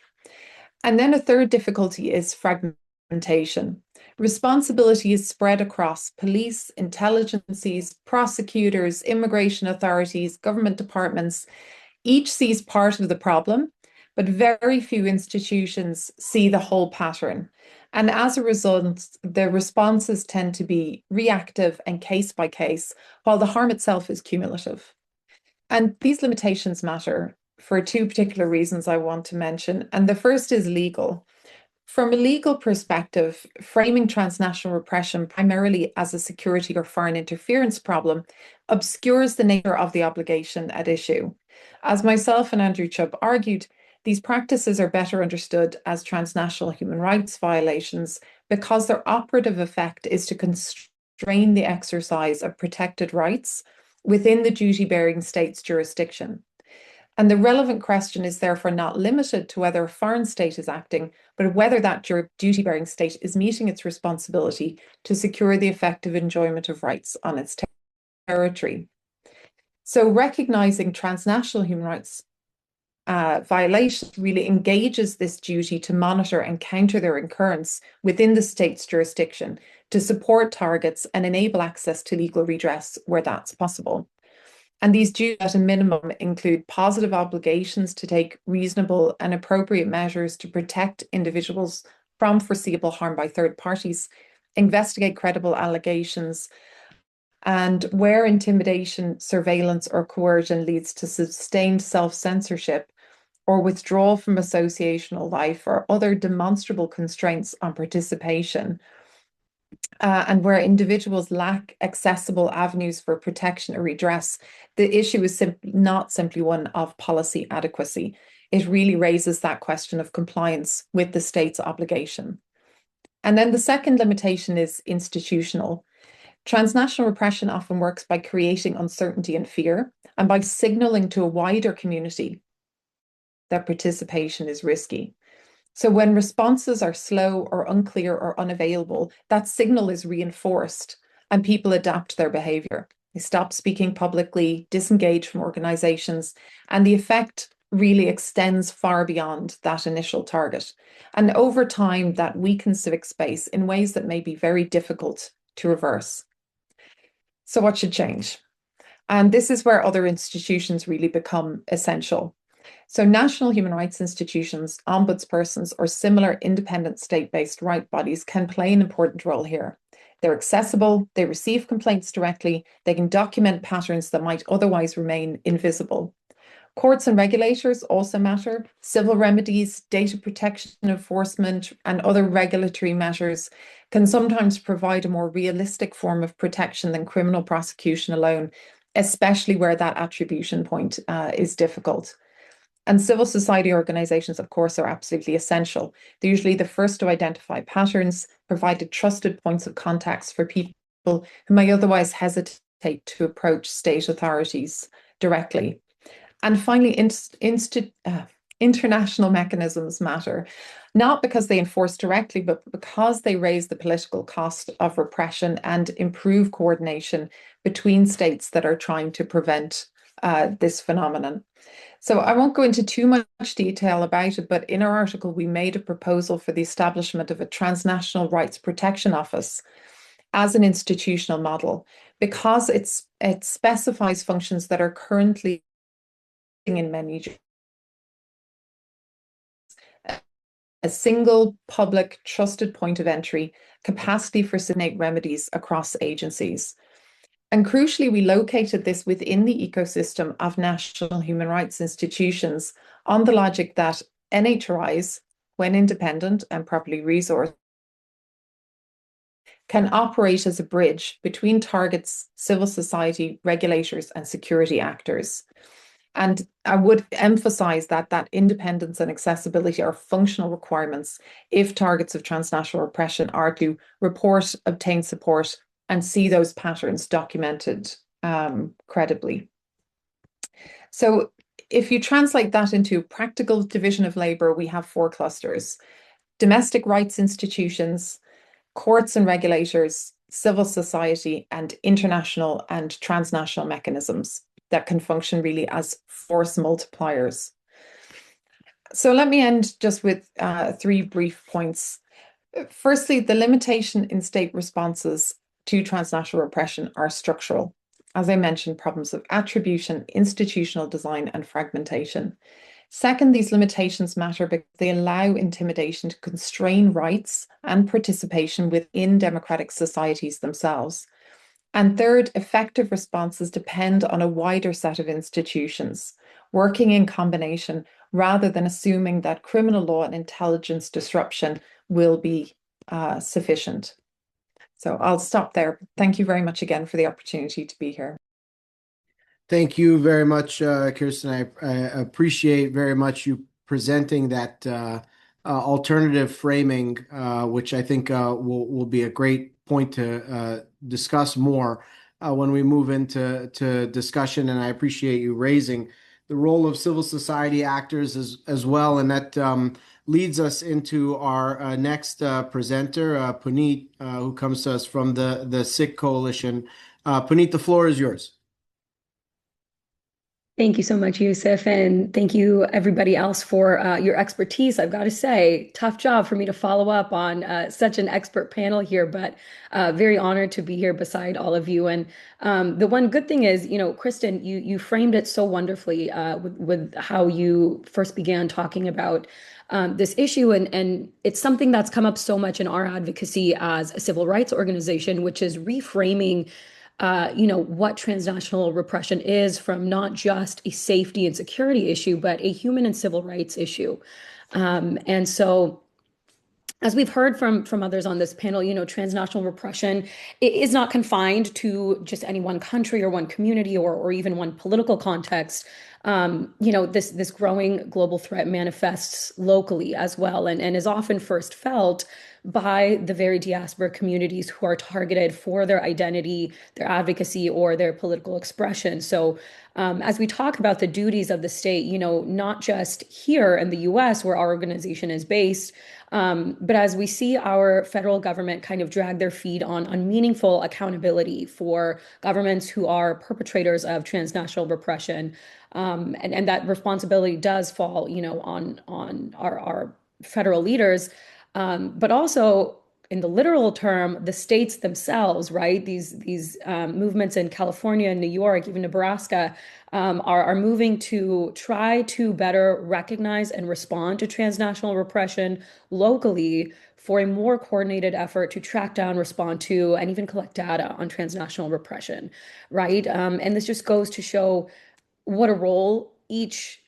E: And then a third difficulty is fragmentation. Responsibility is spread across police, intelligences, prosecutors, immigration authorities, government departments. Each sees part of the problem, but very few institutions see the whole pattern. And as a result, the responses tend to be reactive and case by case, while the harm itself is cumulative. And these limitations matter for two particular reasons I want to mention. And the first is legal. From a legal perspective, framing transnational repression primarily as a security or foreign interference problem obscures the nature of the obligation at issue. As myself and Andrew Chubb argued, These practices are better understood as transnational human rights violations because their operative effect is to constrain the exercise of protected rights within the duty-bearing state's jurisdiction. And the relevant question is therefore not limited to whether a foreign state is acting, but whether that duty-bearing state is meeting its responsibility to secure the effective enjoyment of rights on its territory. So recognizing transnational human rights violations really engages this duty to monitor and counter their occurrence within the state's jurisdiction, to support targets and enable access to legal redress where that's possible. And these duties at a minimum include positive obligations to take reasonable and appropriate measures to protect individuals from foreseeable harm by third parties, investigate credible allegations, and where intimidation, surveillance, or coercion leads to sustained self-censorship or withdrawal from associational life or other demonstrable constraints on participation, and where individuals lack accessible avenues for protection or redress, the issue is not simply one of policy adequacy. It really raises that question of compliance with the state's obligation. And then the second limitation is institutional. Transnational repression often works by creating uncertainty and fear, and by signaling to a wider community that participation is risky. So when responses are slow or unclear or unavailable, that signal is reinforced and people adapt their behavior. They stop speaking publicly, disengage from organizations, and the effect really extends far beyond that initial target. And over time, that weakens civic space in ways that may be very difficult to reverse. So what should change? And this is where other institutions really become essential. So national human rights institutions, ombudspersons, or similar independent state-based right bodies can play an important role here. They're accessible, they receive complaints directly, they can document patterns that might otherwise remain invisible. Courts and regulators also matter. Civil remedies, data protection enforcement, and other regulatory measures can sometimes provide a more realistic form of protection than criminal prosecution alone, especially where that attribution point is difficult. And civil society organizations, of course, are absolutely essential. They're usually the first to identify patterns, provide trusted points of contacts for people who may otherwise hesitate to approach state authorities directly. And finally, international mechanisms matter, not because they enforce directly, but because they raise the political cost of repression and improve coordination between states that are trying to prevent this phenomenon. So I won't go into too much detail about it, but in our article, we made a proposal for the establishment of a transnational rights protection office as an institutional model, because it specifies functions that are currently in many a single public trusted point of entry, capacity for coordinate remedies across agencies. And crucially, we located this within the ecosystem of national human rights institutions on the logic that NHRIs, when independent and properly resourced, can operate as a bridge between targets, civil society, regulators, and security actors. And I would emphasize that independence and accessibility are functional requirements if targets of transnational repression are to report, obtain support, and see those patterns documented credibly. So if you translate that into practical division of labor, we have 4 clusters: domestic rights institutions, courts and regulators, civil society, and international and transnational mechanisms that can function really as force multipliers. So let me end just with 3 brief points. Firstly, the limitation in state responses to transnational repression are structural. As I mentioned, problems of attribution, institutional design, and fragmentation. Second, these limitations matter because they allow intimidation to constrain rights and participation within democratic societies themselves. And third, effective responses depend on a wider set of institutions working in combination rather than assuming that criminal law and intelligence disruption will be sufficient. So I'll stop there. Thank you very much again for the opportunity to be here.
A: Thank you very much, Kirsten. I appreciate very much you presenting that alternative framing, which I think will be a great point to discuss more when we move into discussion. And I appreciate you raising the role of civil society actors as well. And that leads us into our next presenter, Puneet, who comes to us from the Sikh Coalition. Puneet, the floor is yours.
F: Thank you so much, Yousef, and thank you everybody else for your expertise. I've got to say, tough job for me to follow up on such an expert panel here, but very honored to be here beside all of you. And the one good thing is, Kirsten, you framed it so wonderfully with how you first began talking about this issue, and it's something that's come up so much in our advocacy as a civil rights organization, which is reframing what transnational repression is from not just a safety and security issue, but a human and civil rights issue. And so, as we've heard from others on this panel, transnational repression is not confined to just any one country or one community or even one political context. This growing global threat manifests locally as well, and is often first felt by the very diaspora communities who are targeted for their identity, their advocacy, or their political expression. So as we talk about the duties of the state, not just here in the US where our organization is based, but as we see our federal government kind of drag their feet on meaningful accountability for governments who are perpetrators of transnational repression, and that responsibility does fall, on our federal leaders, but also in the literal term, the states themselves, right? These movements in California and New York, even Nebraska, are moving to try to better recognize and respond to transnational repression locally for a more coordinated effort to track down, respond to, and even collect data on transnational repression, right? And this just goes to show what a role each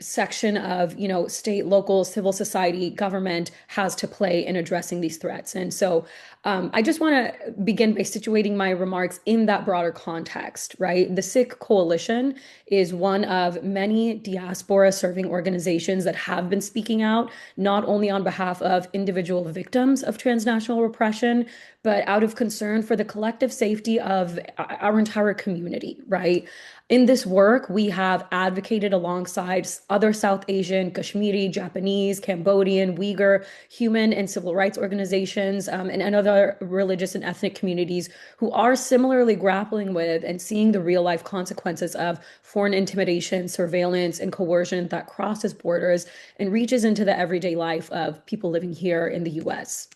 F: section of state, local, civil society, government has to play in addressing these threats. And so I just want to begin by situating my remarks in that broader context, right? The Sikh Coalition is one of many diaspora serving organizations that have been speaking out, not only on behalf of individual victims of transnational repression, but out of concern for the collective safety of our entire community, right? In this work, we have advocated alongside other South Asian, Kashmiri, Japanese, Cambodian, Uyghur, human and civil rights organizations, and other religious and ethnic communities who are similarly grappling with and seeing the real life consequences of foreign intimidation, surveillance, and coercion that crosses borders and reaches into the everyday life of people living here in the US.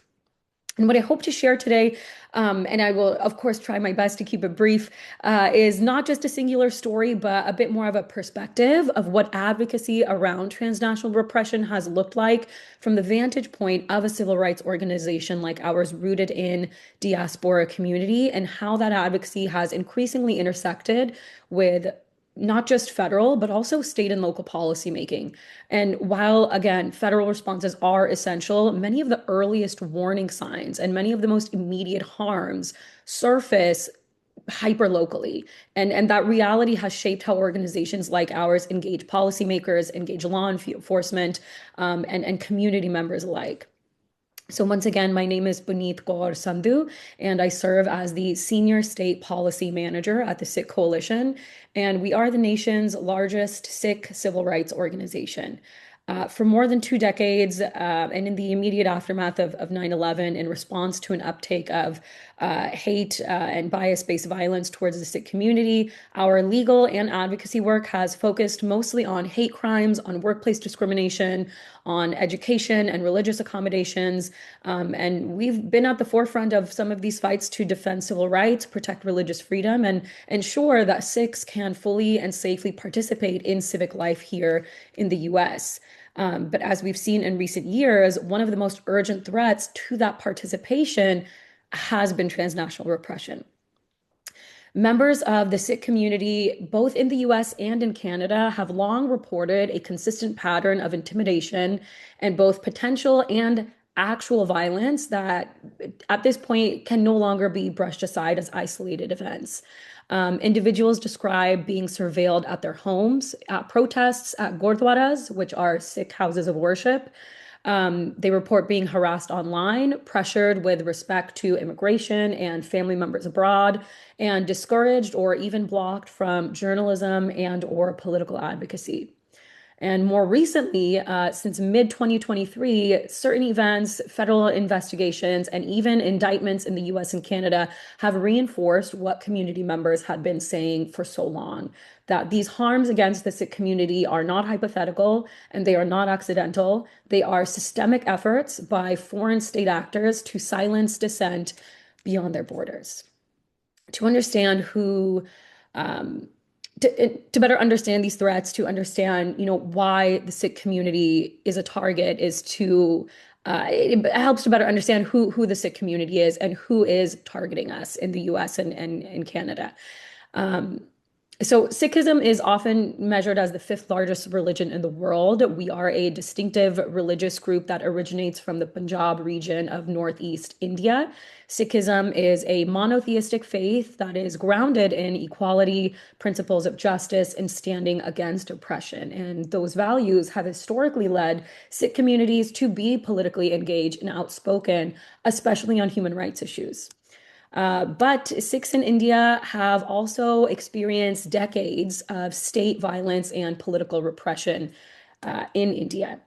F: And what I hope to share today, and I will, of course, try my best to keep it brief, is not just a singular story, but a bit more of a perspective of what advocacy around transnational repression has looked like from the vantage point of a civil rights organization like ours, rooted in diaspora community, and how that advocacy has increasingly intersected with not just federal, but also state and local policymaking. And while, again, federal responses are essential, many of the earliest warning signs and many of the most immediate harms surface hyper-locally. And that reality has shaped how organizations like ours engage policymakers, engage law enforcement, and community members alike. So once again, my name is Puneet Kaur Sandhu, and I serve as the Senior State Policy Manager at the Sikh Coalition, and we are the nation's largest Sikh civil rights organization. For more than 2 decades, and in the immediate aftermath of 9/11, in response to an uptake of hate and bias-based violence towards the Sikh community, our legal and advocacy work has focused mostly on hate crimes, on workplace discrimination, on education and religious accommodations. And we've been at the forefront of some of these fights to defend civil rights, protect religious freedom, and ensure that Sikhs can fully and safely participate in civic life here in the US. But as we've seen in recent years, one of the most urgent threats to that participation has been transnational repression. Members of the Sikh community, both in the US and in Canada, have long reported a consistent pattern of intimidation and both potential and actual violence that at this point can no longer be brushed aside as isolated events. Individuals describe being surveilled at their homes, at protests, at gurdwaras, which are Sikh houses of worship. They report being harassed online, pressured with respect to immigration and family members abroad, and discouraged or even blocked from journalism and or political advocacy. And more recently, since mid-2023, certain events, federal investigations, and even indictments in the US and Canada have reinforced what community members had been saying for so long, that these harms against the Sikh community are not hypothetical and they are not accidental. They are systemic efforts by foreign state actors to silence dissent beyond their borders. To understand to better understand these threats, to understand, why the Sikh community is a target, it helps to better understand who the Sikh community is and who is targeting us in the US and Canada. So Sikhism is often measured as the fifth largest religion in the world. We are a distinctive religious group that originates from the Punjab region of Northeast India. Sikhism is a monotheistic faith that is grounded in equality, principles of justice, and standing against oppression. And those values have historically led Sikh communities to be politically engaged and outspoken, especially on human rights issues. But Sikhs in India have also experienced decades of state violence and political repression in India.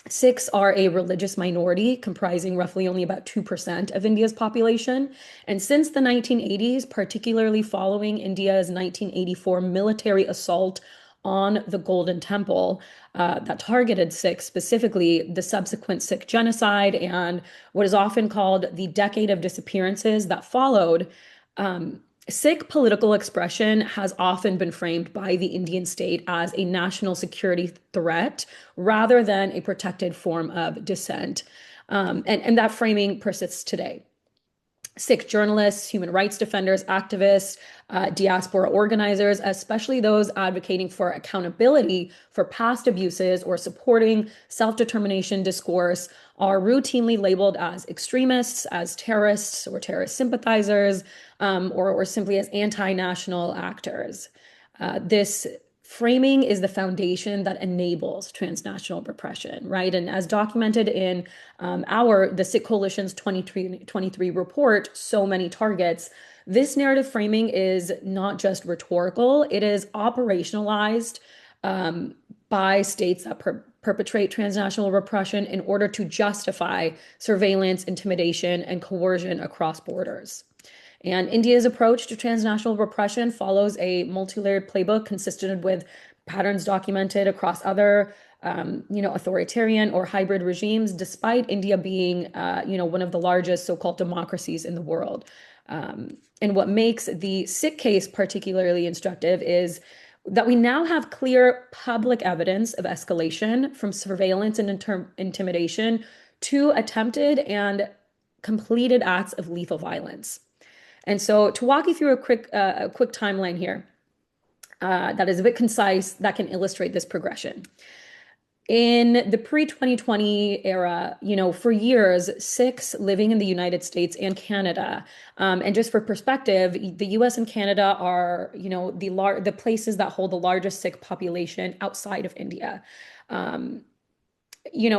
F: Sikhs are a religious minority comprising roughly only about 2% of India's population. And since the 1980s, particularly following India's 1984 military assault on the Golden Temple that targeted Sikhs, specifically the subsequent Sikh genocide and what is often called the decade of disappearances that followed, Sikh political expression has often been framed by the Indian state as a national security threat rather than a protected form of dissent. And that framing persists today. Sikh journalists, human rights defenders, activists, diaspora organizers, especially those advocating for accountability for past abuses or supporting self-determination discourse, are routinely labeled as extremists, as terrorists or terrorist sympathizers, or simply as anti-national actors. This framing is the foundation that enables transnational repression, right? And as documented in the Sikh Coalition's 2023 report, So Many Targets, this narrative framing is not just rhetorical, it is operationalized by states that perpetrate transnational repression in order to justify surveillance, intimidation, and coercion across borders. And India's approach to transnational repression follows a multi-layered playbook consistent with patterns documented across other, authoritarian or hybrid regimes, despite India being, one of the largest so-called democracies in the world. And what makes the Sikh case particularly instructive is that we now have clear public evidence of escalation from surveillance and intimidation to attempted and completed acts of lethal violence. And so to walk you through a quick timeline here that is a bit concise, that can illustrate this progression. In the pre-2020 era, for years, Sikhs living in the United States and Canada, and just for perspective, the US and Canada are, the places that hold the largest Sikh population outside of India.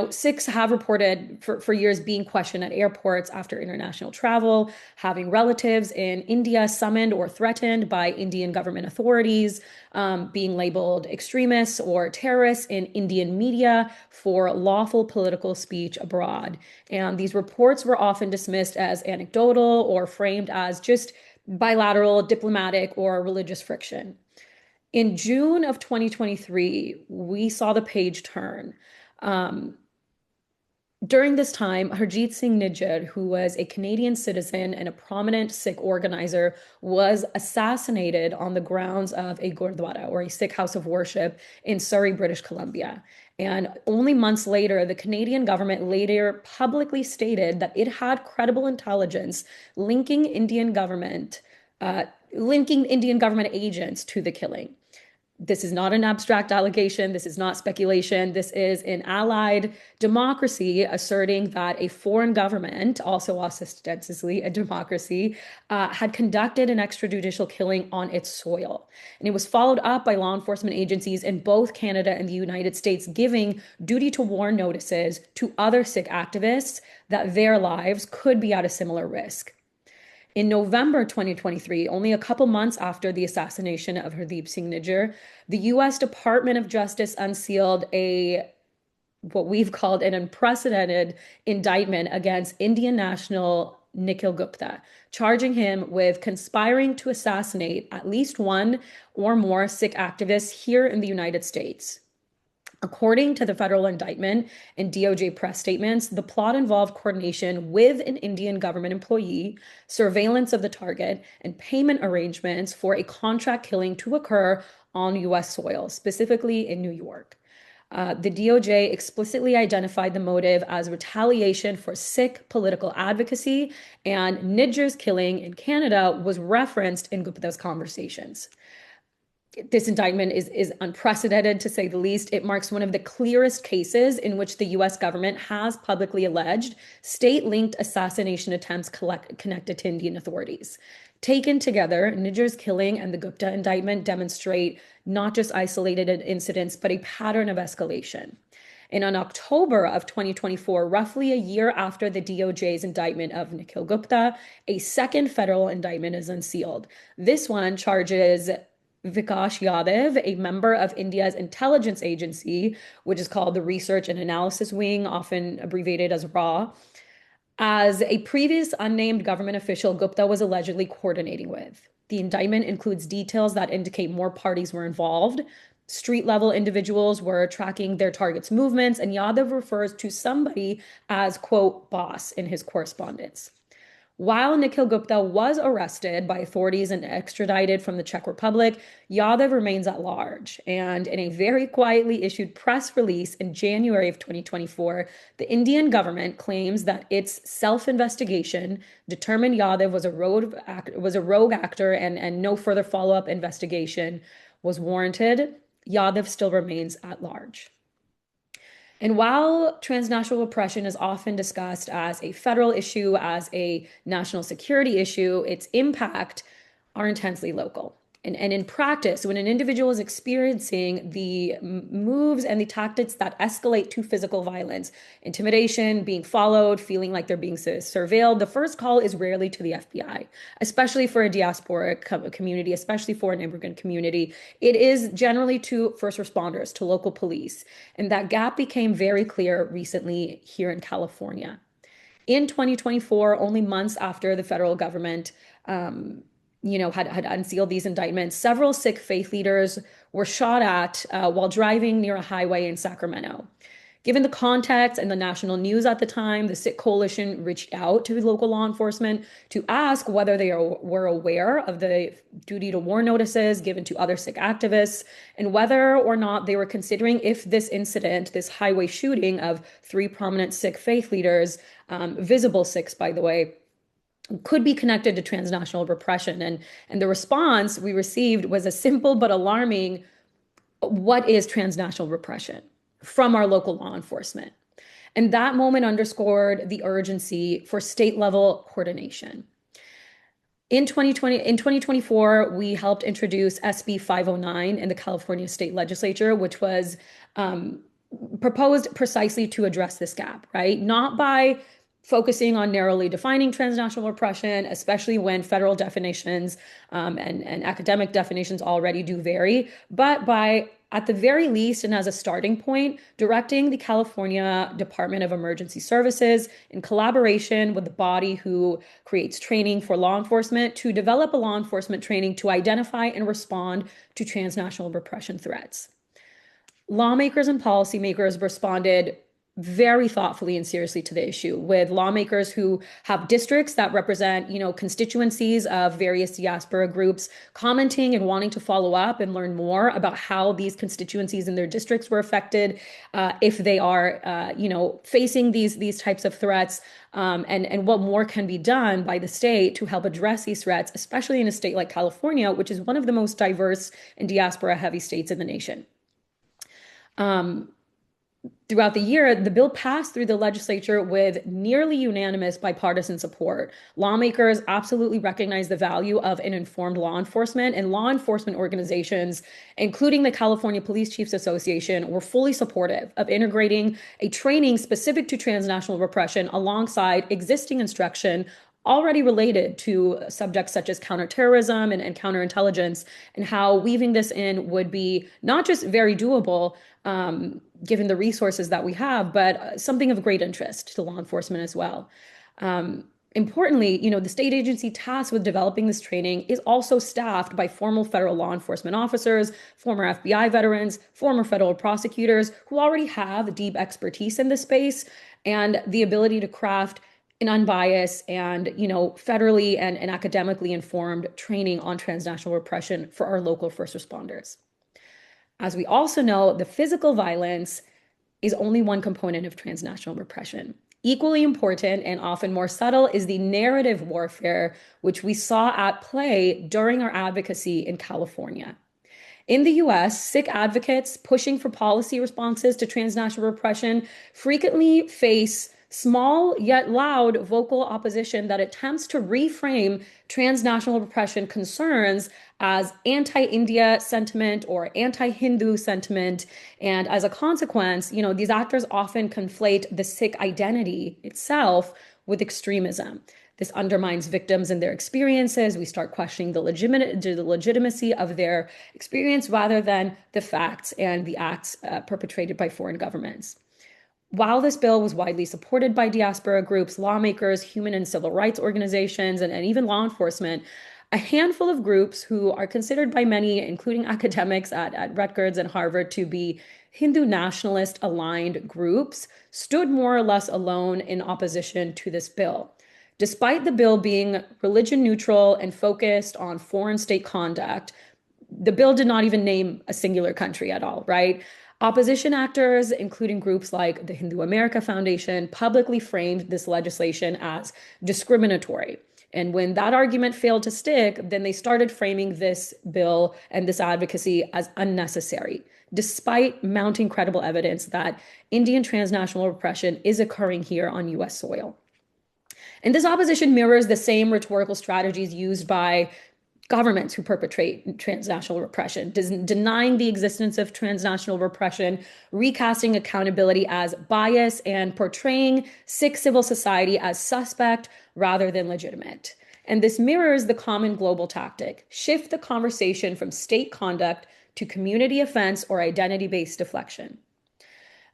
F: Sikhs have reported for years being questioned at airports after international travel, having relatives in India summoned or threatened by Indian government authorities, being labeled extremists or terrorists in Indian media for lawful political speech abroad. And these reports were often dismissed as anecdotal or framed as just bilateral, diplomatic, or religious friction. In June of 2023, we saw the page turn. During this time, Harjit Singh Nijjar, who was a Canadian citizen and a prominent Sikh organizer, was assassinated on the grounds of a Gurdwara, or a Sikh house of worship, in Surrey, British Columbia. And only months later, the Canadian government later publicly stated that it had credible intelligence linking Indian government agents to the killing. This is not an abstract allegation. This is not speculation. This is an allied democracy asserting that a foreign government, also ostensibly a democracy, had conducted an extrajudicial killing on its soil. And it was followed up by law enforcement agencies in both Canada and the United States giving duty to warn notices to other Sikh activists that their lives could be at a similar risk. In November 2023, only a couple months after the assassination of Hardeep Singh Nijjar, the U.S. Department of Justice unsealed what we've called an unprecedented indictment against Indian national Nikhil Gupta, charging him with conspiring to assassinate at least one or more Sikh activists here in the United States. According to the federal indictment and DOJ press statements, the plot involved coordination with an Indian government employee, surveillance of the target, and payment arrangements for a contract killing to occur on U.S. soil, specifically in New York. The DOJ explicitly identified the motive as retaliation for Sikh political advocacy, and Nijjar's killing in Canada was referenced in Gupta's conversations. This indictment is unprecedented, to say the least. It marks one of the clearest cases in which the U.S. government has publicly alleged state-linked assassination attempts connected to Indian authorities. Taken together, Nijjar's killing and the Gupta indictment demonstrate not just isolated incidents, but a pattern of escalation. And in October of 2024, roughly a year after the DOJ's indictment of Nikhil Gupta, a second federal indictment is unsealed. This one charges Vikas Yadav, a member of India's intelligence agency, which is called the Research and Analysis Wing, often abbreviated as RAW, as a previous unnamed government official Gupta was allegedly coordinating with. The indictment includes details that indicate more parties were involved. Street-level individuals were tracking their targets' movements, and Yadav refers to somebody as, quote, boss in his correspondence. While Nikhil Gupta was arrested by authorities and extradited from the Czech Republic, Yadav remains at large. And in a very quietly issued press release in January of 2024, the Indian government claims that its self-investigation determined Yadav was a rogue actor and no further follow-up investigation was warranted. Yadav still remains at large. And while transnational repression is often discussed as a federal issue, as a national security issue, its impact are intensely local. And in practice, when an individual is experiencing the moves and the tactics that escalate to physical violence, intimidation, being followed, feeling like they're being surveilled, the first call is rarely to the FBI, especially for a diaspora community, especially for an immigrant community. It is generally to first responders, to local police. And that gap became very clear recently here in California. In 2024, only months after the federal government had unsealed these indictments, several Sikh faith leaders were shot at while driving near a highway in Sacramento. Given the context and the national news at the time, the Sikh coalition reached out to local law enforcement to ask whether they were aware of the duty to warn notices given to other Sikh activists, and whether or not they were considering if this incident, this highway shooting of 3 prominent Sikh faith leaders, visible Sikhs, by the way, could be connected to transnational repression. And the response we received was a simple but alarming, what is transnational repression, from our local law enforcement. And that moment underscored the urgency for state-level coordination. In 2024, we helped introduce SB 509 in the California State Legislature, which was proposed precisely to address this gap, right? Not by focusing on narrowly defining transnational repression, especially when federal definitions and academic definitions already do vary, but by, at the very least, and as a starting point, directing the California Department of Emergency Services in collaboration with the body who creates training for law enforcement to develop a law enforcement training to identify and respond to transnational repression threats. Lawmakers and policymakers responded very thoughtfully and seriously to the issue, with lawmakers who have districts that represent, constituencies of various diaspora groups commenting and wanting to follow up and learn more about how these constituencies in their districts were affected, if they are, facing these types of threats, and what more can be done by the state to help address these threats, especially in a state like California, which is one of the most diverse and diaspora-heavy states in the nation. Throughout the year, the bill passed through the legislature with nearly unanimous bipartisan support. Lawmakers absolutely recognize the value of an informed law enforcement, and law enforcement organizations, including the California Police Chiefs Association, were fully supportive of integrating a training specific to transnational repression alongside existing instruction already related to subjects such as counterterrorism and counterintelligence, and how weaving this in would be not just very doable, given the resources that we have, but something of great interest to law enforcement as well. Importantly, the state agency tasked with developing this training is also staffed by former federal law enforcement officers, former FBI veterans, former federal prosecutors who already have deep expertise in this space and the ability to craft an unbiased and, federally and academically informed training on transnational repression for our local first responders. As we also know, the physical violence is only one component of transnational repression. Equally important and often more subtle is the narrative warfare, which we saw at play during our advocacy in California. In the US, Sikh advocates pushing for policy responses to transnational repression frequently face small yet loud vocal opposition that attempts to reframe transnational repression concerns as anti-India sentiment or anti-Hindu sentiment. And as a consequence, these actors often conflate the Sikh identity itself with extremism. This undermines victims and their experiences. We start questioning the legitimacy of their experience rather than the facts and the acts perpetrated by foreign governments. While this bill was widely supported by diaspora groups, lawmakers, human and civil rights organizations, and even law enforcement, a handful of groups who are considered by many, including academics at Rutgers and Harvard, to be Hindu nationalist aligned groups, stood more or less alone in opposition to this bill. Despite the bill being religion neutral and focused on foreign state conduct, the bill did not even name a singular country at all, right? Opposition actors, including groups like the Hindu America Foundation, publicly framed this legislation as discriminatory. And when that argument failed to stick, then they started framing this bill and this advocacy as unnecessary, despite mounting credible evidence that Indian transnational repression is occurring here on US soil. And this opposition mirrors the same rhetorical strategies used by governments who perpetrate transnational repression, denying the existence of transnational repression, recasting accountability as bias, and portraying Sikh civil society as suspect rather than legitimate. And this mirrors the common global tactic: shift the conversation from state conduct to community offense or identity-based deflection.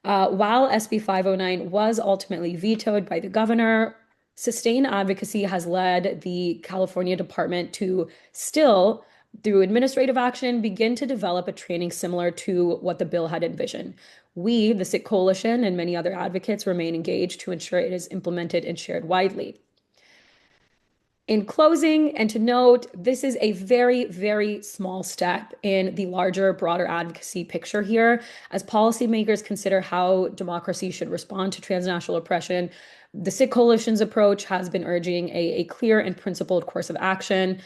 F: While SB 509 was ultimately vetoed by the governor, sustained advocacy has led the California Department to still, through administrative action, begin to develop a training similar to what the bill had envisioned. We, the Sikh Coalition, and many other advocates remain engaged to ensure it is implemented and shared widely. In closing, and to note, this is a very, very small step in the larger, broader advocacy picture here. As policymakers consider how democracy should respond to transnational oppression, the Sikh Coalition's approach has been urging a clear and principled course of action,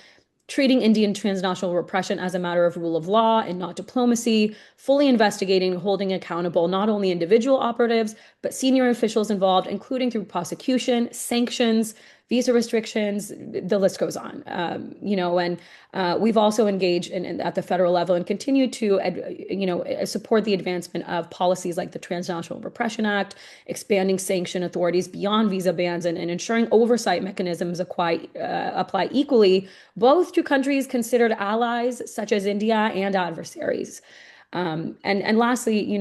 F: treating Indian transnational repression as a matter of rule of law and not diplomacy, fully investigating and holding accountable not only individual operatives, but senior officials involved, including through prosecution, sanctions, visa restrictions, the list goes on. And we've also engaged at the federal level and continue to, support the advancement of policies like the Transnational Repression Act, expanding sanction authorities beyond visa bans, and ensuring oversight mechanisms apply equally, both to countries considered allies such as India and adversaries. And lastly,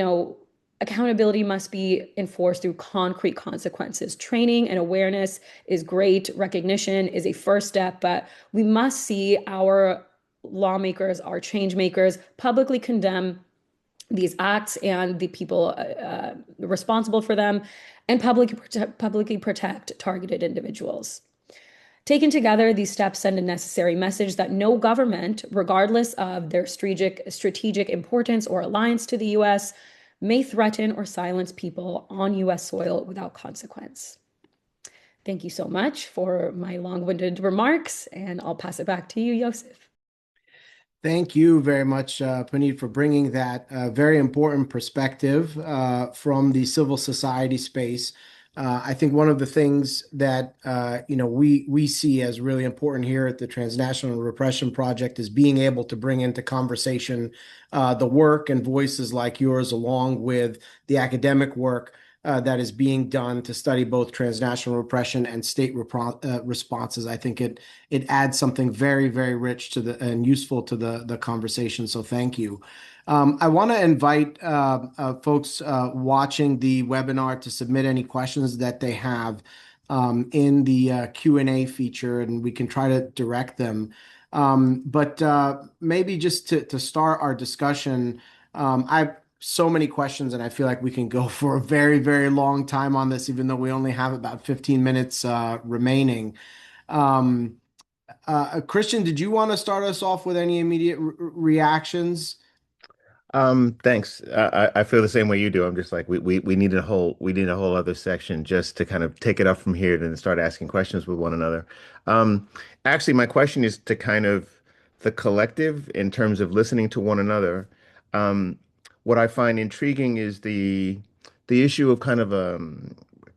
F: accountability must be enforced through concrete consequences. Training and awareness is great. Recognition is a first step, but we must see our lawmakers, our change makers, publicly condemn these acts and the people responsible for them, and publicly protect targeted individuals. Taken together, these steps send a necessary message that no government, regardless of their strategic importance or alliance to the US, may threaten or silence people on US soil without consequence. Thank you so much for my long-winded remarks, and I'll pass it back to you, Yousef.
A: Thank you very much, Puneet, for bringing that very important perspective from the civil society space. I think one of the things that we see as really important here at the Transnational Repression Project is being able to bring into conversation the work and voices like yours, along with the academic work that is being done to study both transnational repression and state responses. I think it adds something very, very rich to and useful to the conversation. So thank you. I want to invite folks watching the webinar to submit any questions that they have in the Q&A feature, and we can try to direct them. But maybe just to start our discussion, I've so many questions, and I feel like we can go for a very, very long time on this, even though we only have about 15 minutes remaining. Kirsten, did you want to start us off with any immediate reactions?
B: Thanks. I feel the same way you do. I'm just like we need a whole other section just to kind of take it up from here and then start asking questions with one another. Actually, my question is to kind of the collective in terms of listening to one another. What I find intriguing is the issue of kind of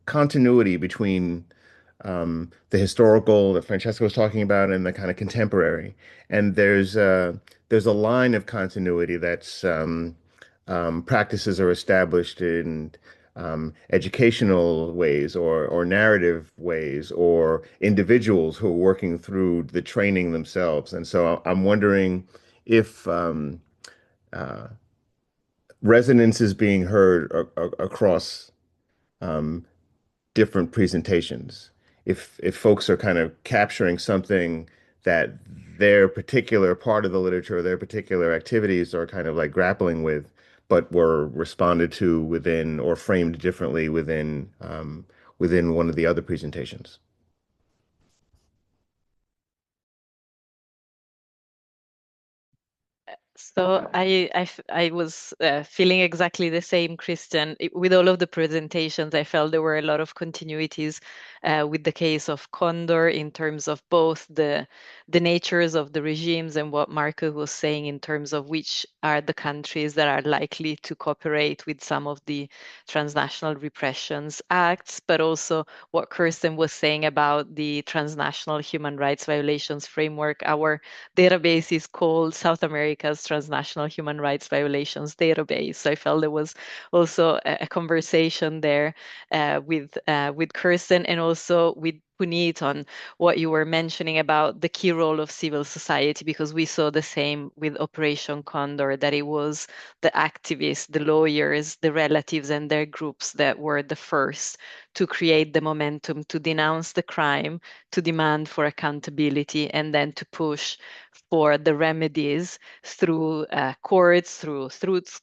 B: continuity between the historical that Francesca was talking about and the kind of contemporary. And there's a line of continuity that's practices are established in educational ways or narrative ways or individuals who are working through the training themselves. And so I'm wondering if resonance is being heard across different presentations. If folks are kind of capturing something that their particular part of the literature, their particular activities are kind of like grappling with, but were responded to within or framed differently within one of the other presentations.
C: So I was feeling exactly the same, Kristen. With all of the presentations, I felt there were a lot of continuities with the case of Condor in terms of both the natures of the regimes and what Marco was saying in terms of which are the countries that are likely to cooperate with some of the transnational repressions acts, but also what Kirsten was saying about the transnational human rights violations framework. Our database is called South America's Transnational Human Rights Violations Database. So I felt there was also a conversation there with Kirsten and also with Puneet on what you were mentioning about the key role of civil society, because we saw the same with Operation Condor, that it was the activists, the lawyers, the relatives and their groups that were the first to create the momentum to denounce the crime, to demand for accountability, and then to push for the remedies through courts, through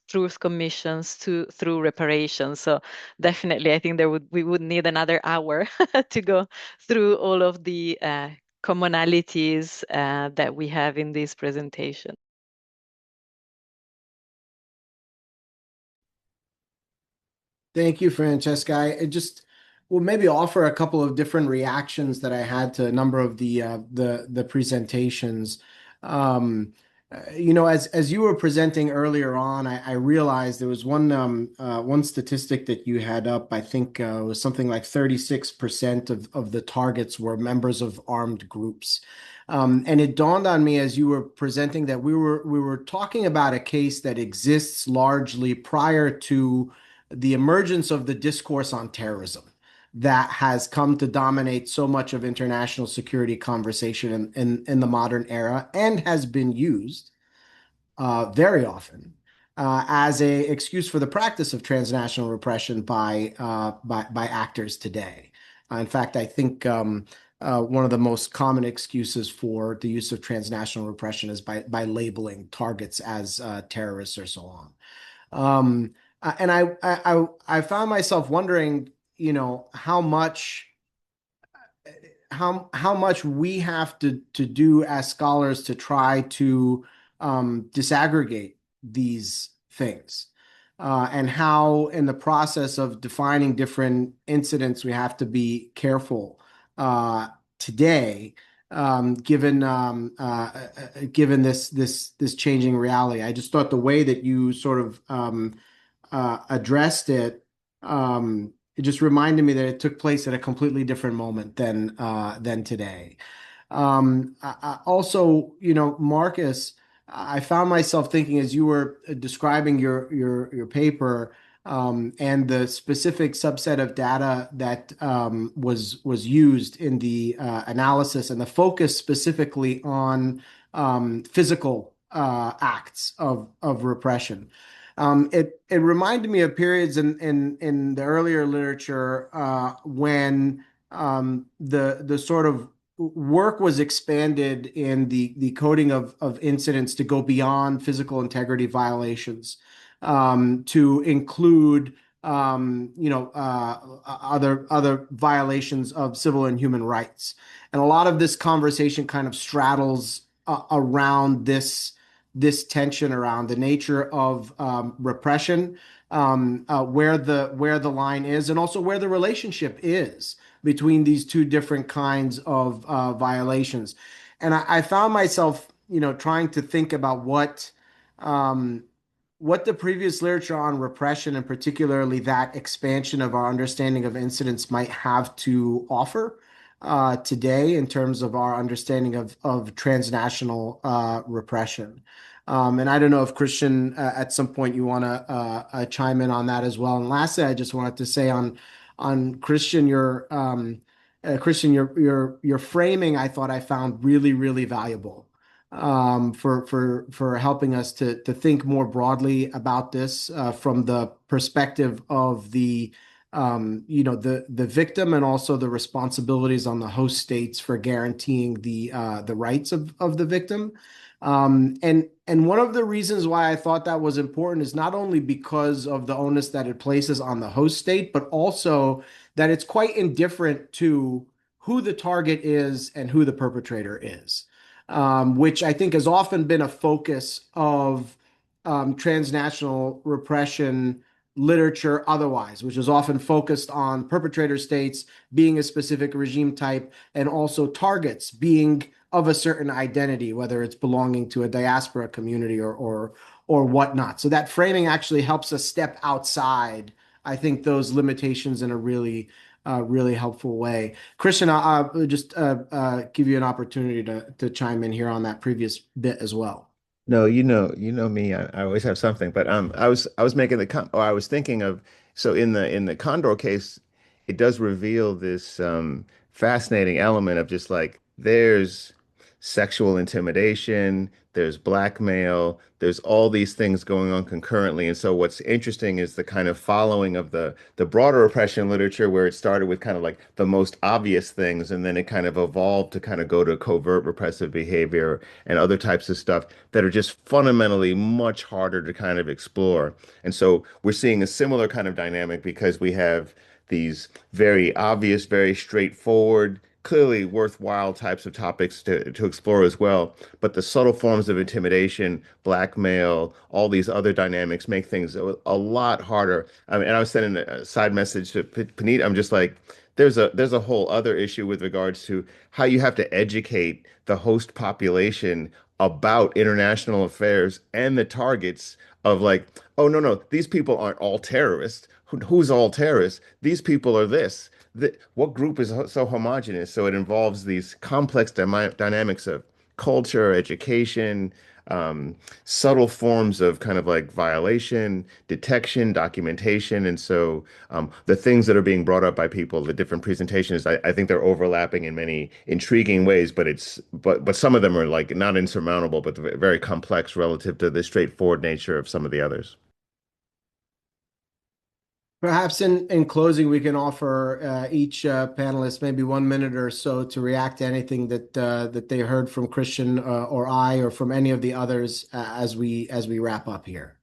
C: truth commissions, through reparations. So definitely, I think we would need another hour to go through all of the commonalities that we have in this presentation.
A: Thank you, Francesca. I just will maybe offer a couple of different reactions that I had to a number of the presentations. As you were presenting earlier on, I realized there was one statistic that you had up. I think was something like 36% of the targets were members of armed groups. And it dawned on me as you were presenting that we were talking about a case that exists largely prior to the emergence of the discourse on terrorism that has come to dominate so much of international security conversation in the modern era and has been used very often as an excuse for the practice of transnational repression by actors today. In fact, I think one of the most common excuses for the use of transnational repression is by labeling targets as terrorists or so on. And I found myself wondering, how much we have to do as scholars to try to disaggregate these things, and how in the process of defining different incidents we have to be careful today, given this changing reality. I just thought the way that you sort of addressed it, it just reminded me that it took place at a completely different moment than today. Also, Marcus, I found myself thinking as you were describing your paper, and the specific subset of data that was used in the analysis, and the focus specifically on physical acts of repression. It reminded me of periods in the earlier literature when the sort of work was expanded in the coding of incidents to go beyond physical integrity violations, to include other violations of civil and human rights. And a lot of this conversation kind of straddles around this tension around the nature of repression, where the line is, and also where the relationship is between these two different kinds of violations. And I found myself, trying to think about what the previous literature on repression, and particularly that expansion of our understanding of incidents, might have to offer today in terms of our understanding of transnational repression. And I don't know if Christian, at some point you want to chime in on that as well. And lastly, I just wanted to say on Christian, your framing, I thought I found really, really valuable, for helping us to think more broadly about this, from the perspective of the victim, and also the responsibilities on the host states for guaranteeing the rights of the victim. And one of the reasons why I thought that was important is not only because of the onus that it places on the host state, but also that it's quite indifferent to who the target is and who the perpetrator is, which I think has often been a focus of transnational repression literature otherwise, which is often focused on perpetrator states being a specific regime type, and also targets being of a certain identity, whether it's belonging to a diaspora community or whatnot. So that framing actually helps us step outside, I think, those limitations in a really helpful way. Christian, I'll just give you an opportunity to chime in here on that previous bit as well.
B: No, you know me. I always have something, but I was making the or I was thinking of, so in the Condor case, it does reveal this fascinating element of just like there's sexual intimidation, there's blackmail, there's all these things going on concurrently. And so what's interesting is the kind of following of the broader oppression literature, where it started with kind of like the most obvious things, and then it kind of evolved to kind of go to covert repressive behavior and other types of stuff that are just fundamentally much harder to kind of explore. And so we're seeing a similar kind of dynamic because we have these very obvious, very straightforward, clearly worthwhile types of topics to explore as well. But the subtle forms of intimidation, blackmail, all these other dynamics make things a lot harder. I mean, and I was sending a side message to Puneet. I'm just like, there's a whole other issue with regards to how you have to educate the host population about international affairs and the targets of like, oh, no, these people aren't all terrorists. Who's all terrorists? These people are this. What group is so homogenous? So it involves these complex dynamics of culture, education, subtle forms of kind of like violation, detection, documentation. And so the things that are being brought up by people, the different presentations, I think they're overlapping in many intriguing ways, but some of them are like not insurmountable, but very complex relative to the straightforward nature of some of the others.
A: Perhaps in closing, we can offer each panelist maybe 1 minute or so to react to anything that they heard from Christian, or I, or from any of the others, as we wrap up here.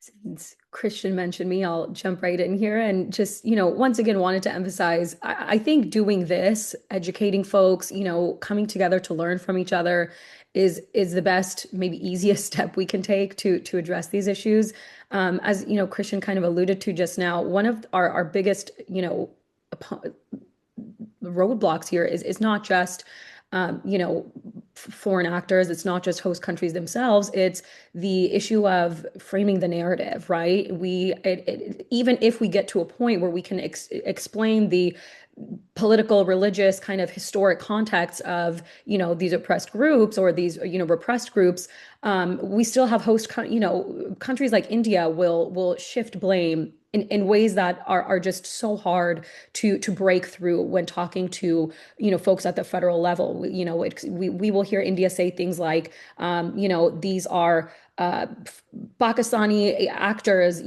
F: Since Christian mentioned me, I'll jump right in here and just, once again, wanted to emphasize, I think doing this, educating folks, coming together to learn from each other is the best, maybe easiest step we can take to address these issues. As, Christian kind of alluded to just now, one of our biggest, roadblocks here is not just foreign actors, it's not just host countries themselves, it's the issue of framing the narrative, right? Even if we get to a point where we can explain the political, religious, kind of historic context of, these oppressed groups or these, repressed groups, we still have countries like India will shift blame in ways that are just so hard to break through when talking to, folks at the federal level. We will hear India say things like, these are Pakistani actors,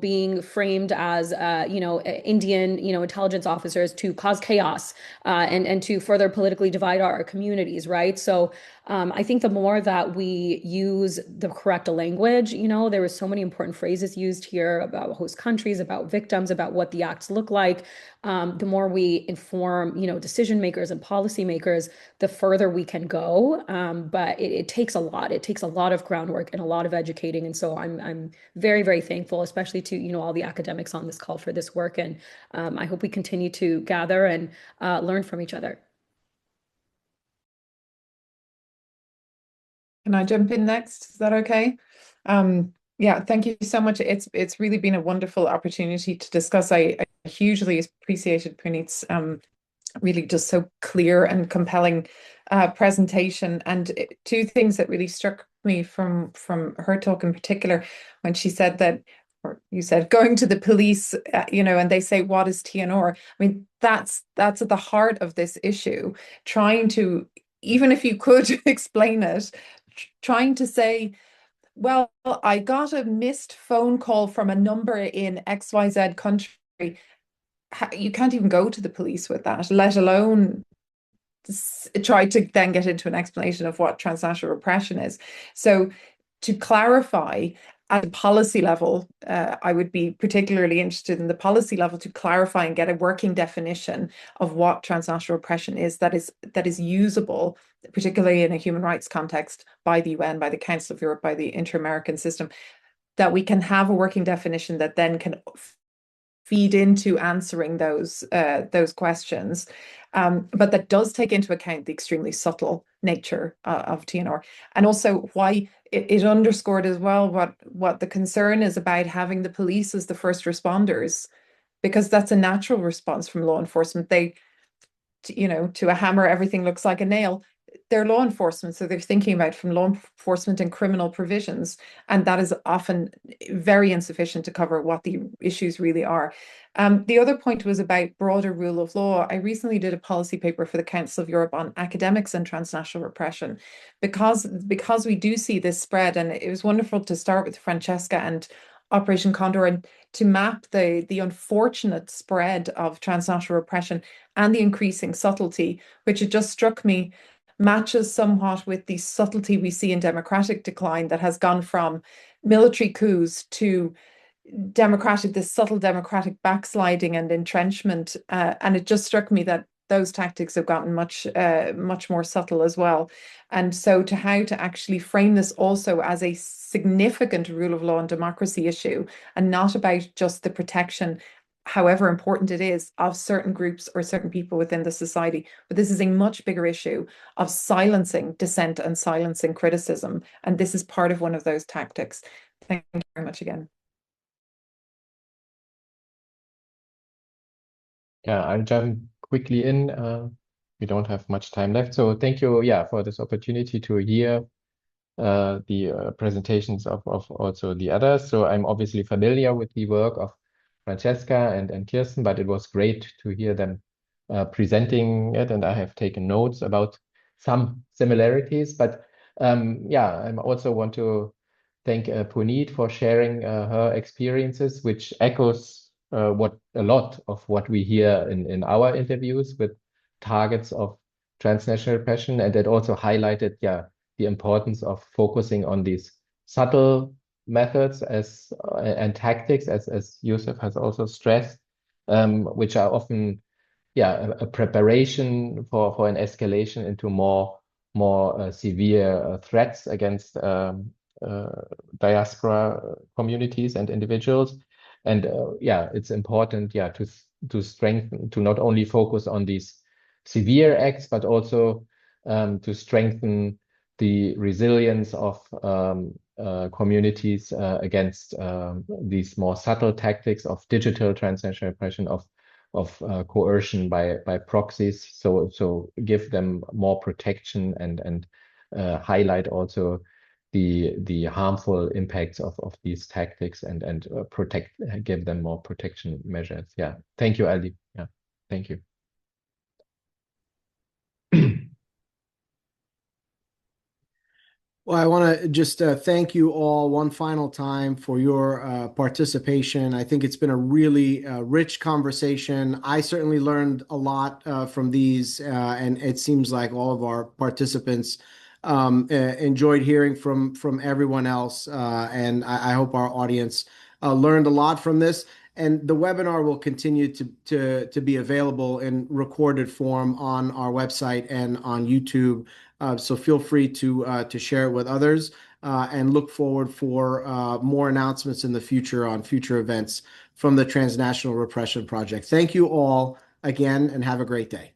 F: being framed as, Indian, intelligence officers to cause chaos and to further politically divide our communities, right? So I think the more that we use the correct language, there were so many important phrases used here about host countries, about victims, about what the acts look like. The more we inform, decision makers and policymakers, the further we can go. But it takes a lot. It takes a lot of groundwork and a lot of educating. And so I'm very, very thankful, especially to, all the academics on this call for this work. And I hope we continue to gather and learn from each other.
E: Can I jump in next? Is that okay? Yeah, thank you so much. It's really been a wonderful opportunity to discuss. I hugely appreciated Puneet's really just so clear and compelling presentation. And two things that really struck me from her talk in particular, when she said that, or you said, going to the police, and they say, what is TNR? I mean, that's at the heart of this issue. Trying to, even if you could explain it, trying to say, well, I got a missed phone call from a number in XYZ country. You can't even go to the police with that, let alone try to then get into an explanation of what transnational repression is. So to clarify at a policy level, I would be particularly interested in the policy level to clarify and get a working definition of what transnational repression is that is usable, particularly in a human rights context, by the UN, by the Council of Europe, by the Inter-American system, that we can have a working definition that then can feed into answering those questions, but that does take into account the extremely subtle nature of TNR, and also why it underscored as well what the concern is about having the police as the first responders, because that's a natural response from law enforcement. They, to a hammer, everything looks like a nail. They're law enforcement, so they're thinking about from law enforcement and criminal provisions, and that is often very insufficient to cover what the issues really are. The other point was about broader rule of law. I recently did a policy paper for the Council of Europe on academics and transnational repression, because we do see this spread, and it was wonderful to start with Francesca and Operation Condor and to map the unfortunate spread of transnational repression and the increasing subtlety, which it just struck me matches somewhat with the subtlety we see in democratic decline that has gone from military coups to this subtle democratic backsliding and entrenchment. And it just struck me that those tactics have gotten much more subtle as well. And so how to actually frame this also as a significant rule of law and democracy issue, and not about just the protection, however important it is, of certain groups or certain people within the society. But this is a much bigger issue of silencing dissent and silencing criticism. And this is part of one of those tactics. Thank you very much again.
D: Yeah, I'll jump quickly in. We don't have much time left. So thank you, for this opportunity to hear the presentations of also the others. So I'm obviously familiar with the work of Francesca and Kirsten, but it was great to hear them presenting it, and I have taken notes about some similarities. But I also want to thank Puneet for sharing her experiences, which echoes a lot of what we hear in our interviews with targets of transnational repression, and that also highlighted the importance of focusing on these subtle methods as and tactics, as Yousef has also stressed, which are often a preparation for an escalation into more severe threats against diaspora communities and individuals. And it's important to strengthen, to not only focus on these severe acts, but also to strengthen the resilience of communities against these more subtle tactics of digital transnational repression, of coercion by proxies. So give them more protection and highlight also the harmful impacts of these tactics and give them more protection measures. Yeah. Thank you, Ali. Yeah. Thank you.
A: Well, I want to just thank you all one final time for your participation. I think it's been a really rich conversation. I certainly learned a lot from these, and it seems like all of our participants enjoyed hearing from everyone else. And I hope our audience learned a lot from this. And the webinar will continue to be available in recorded form on our website and on YouTube. So feel free to share it with others, and look forward for more announcements in the future on future events from the Transnational Repression Project. Thank you all again, and have a great day.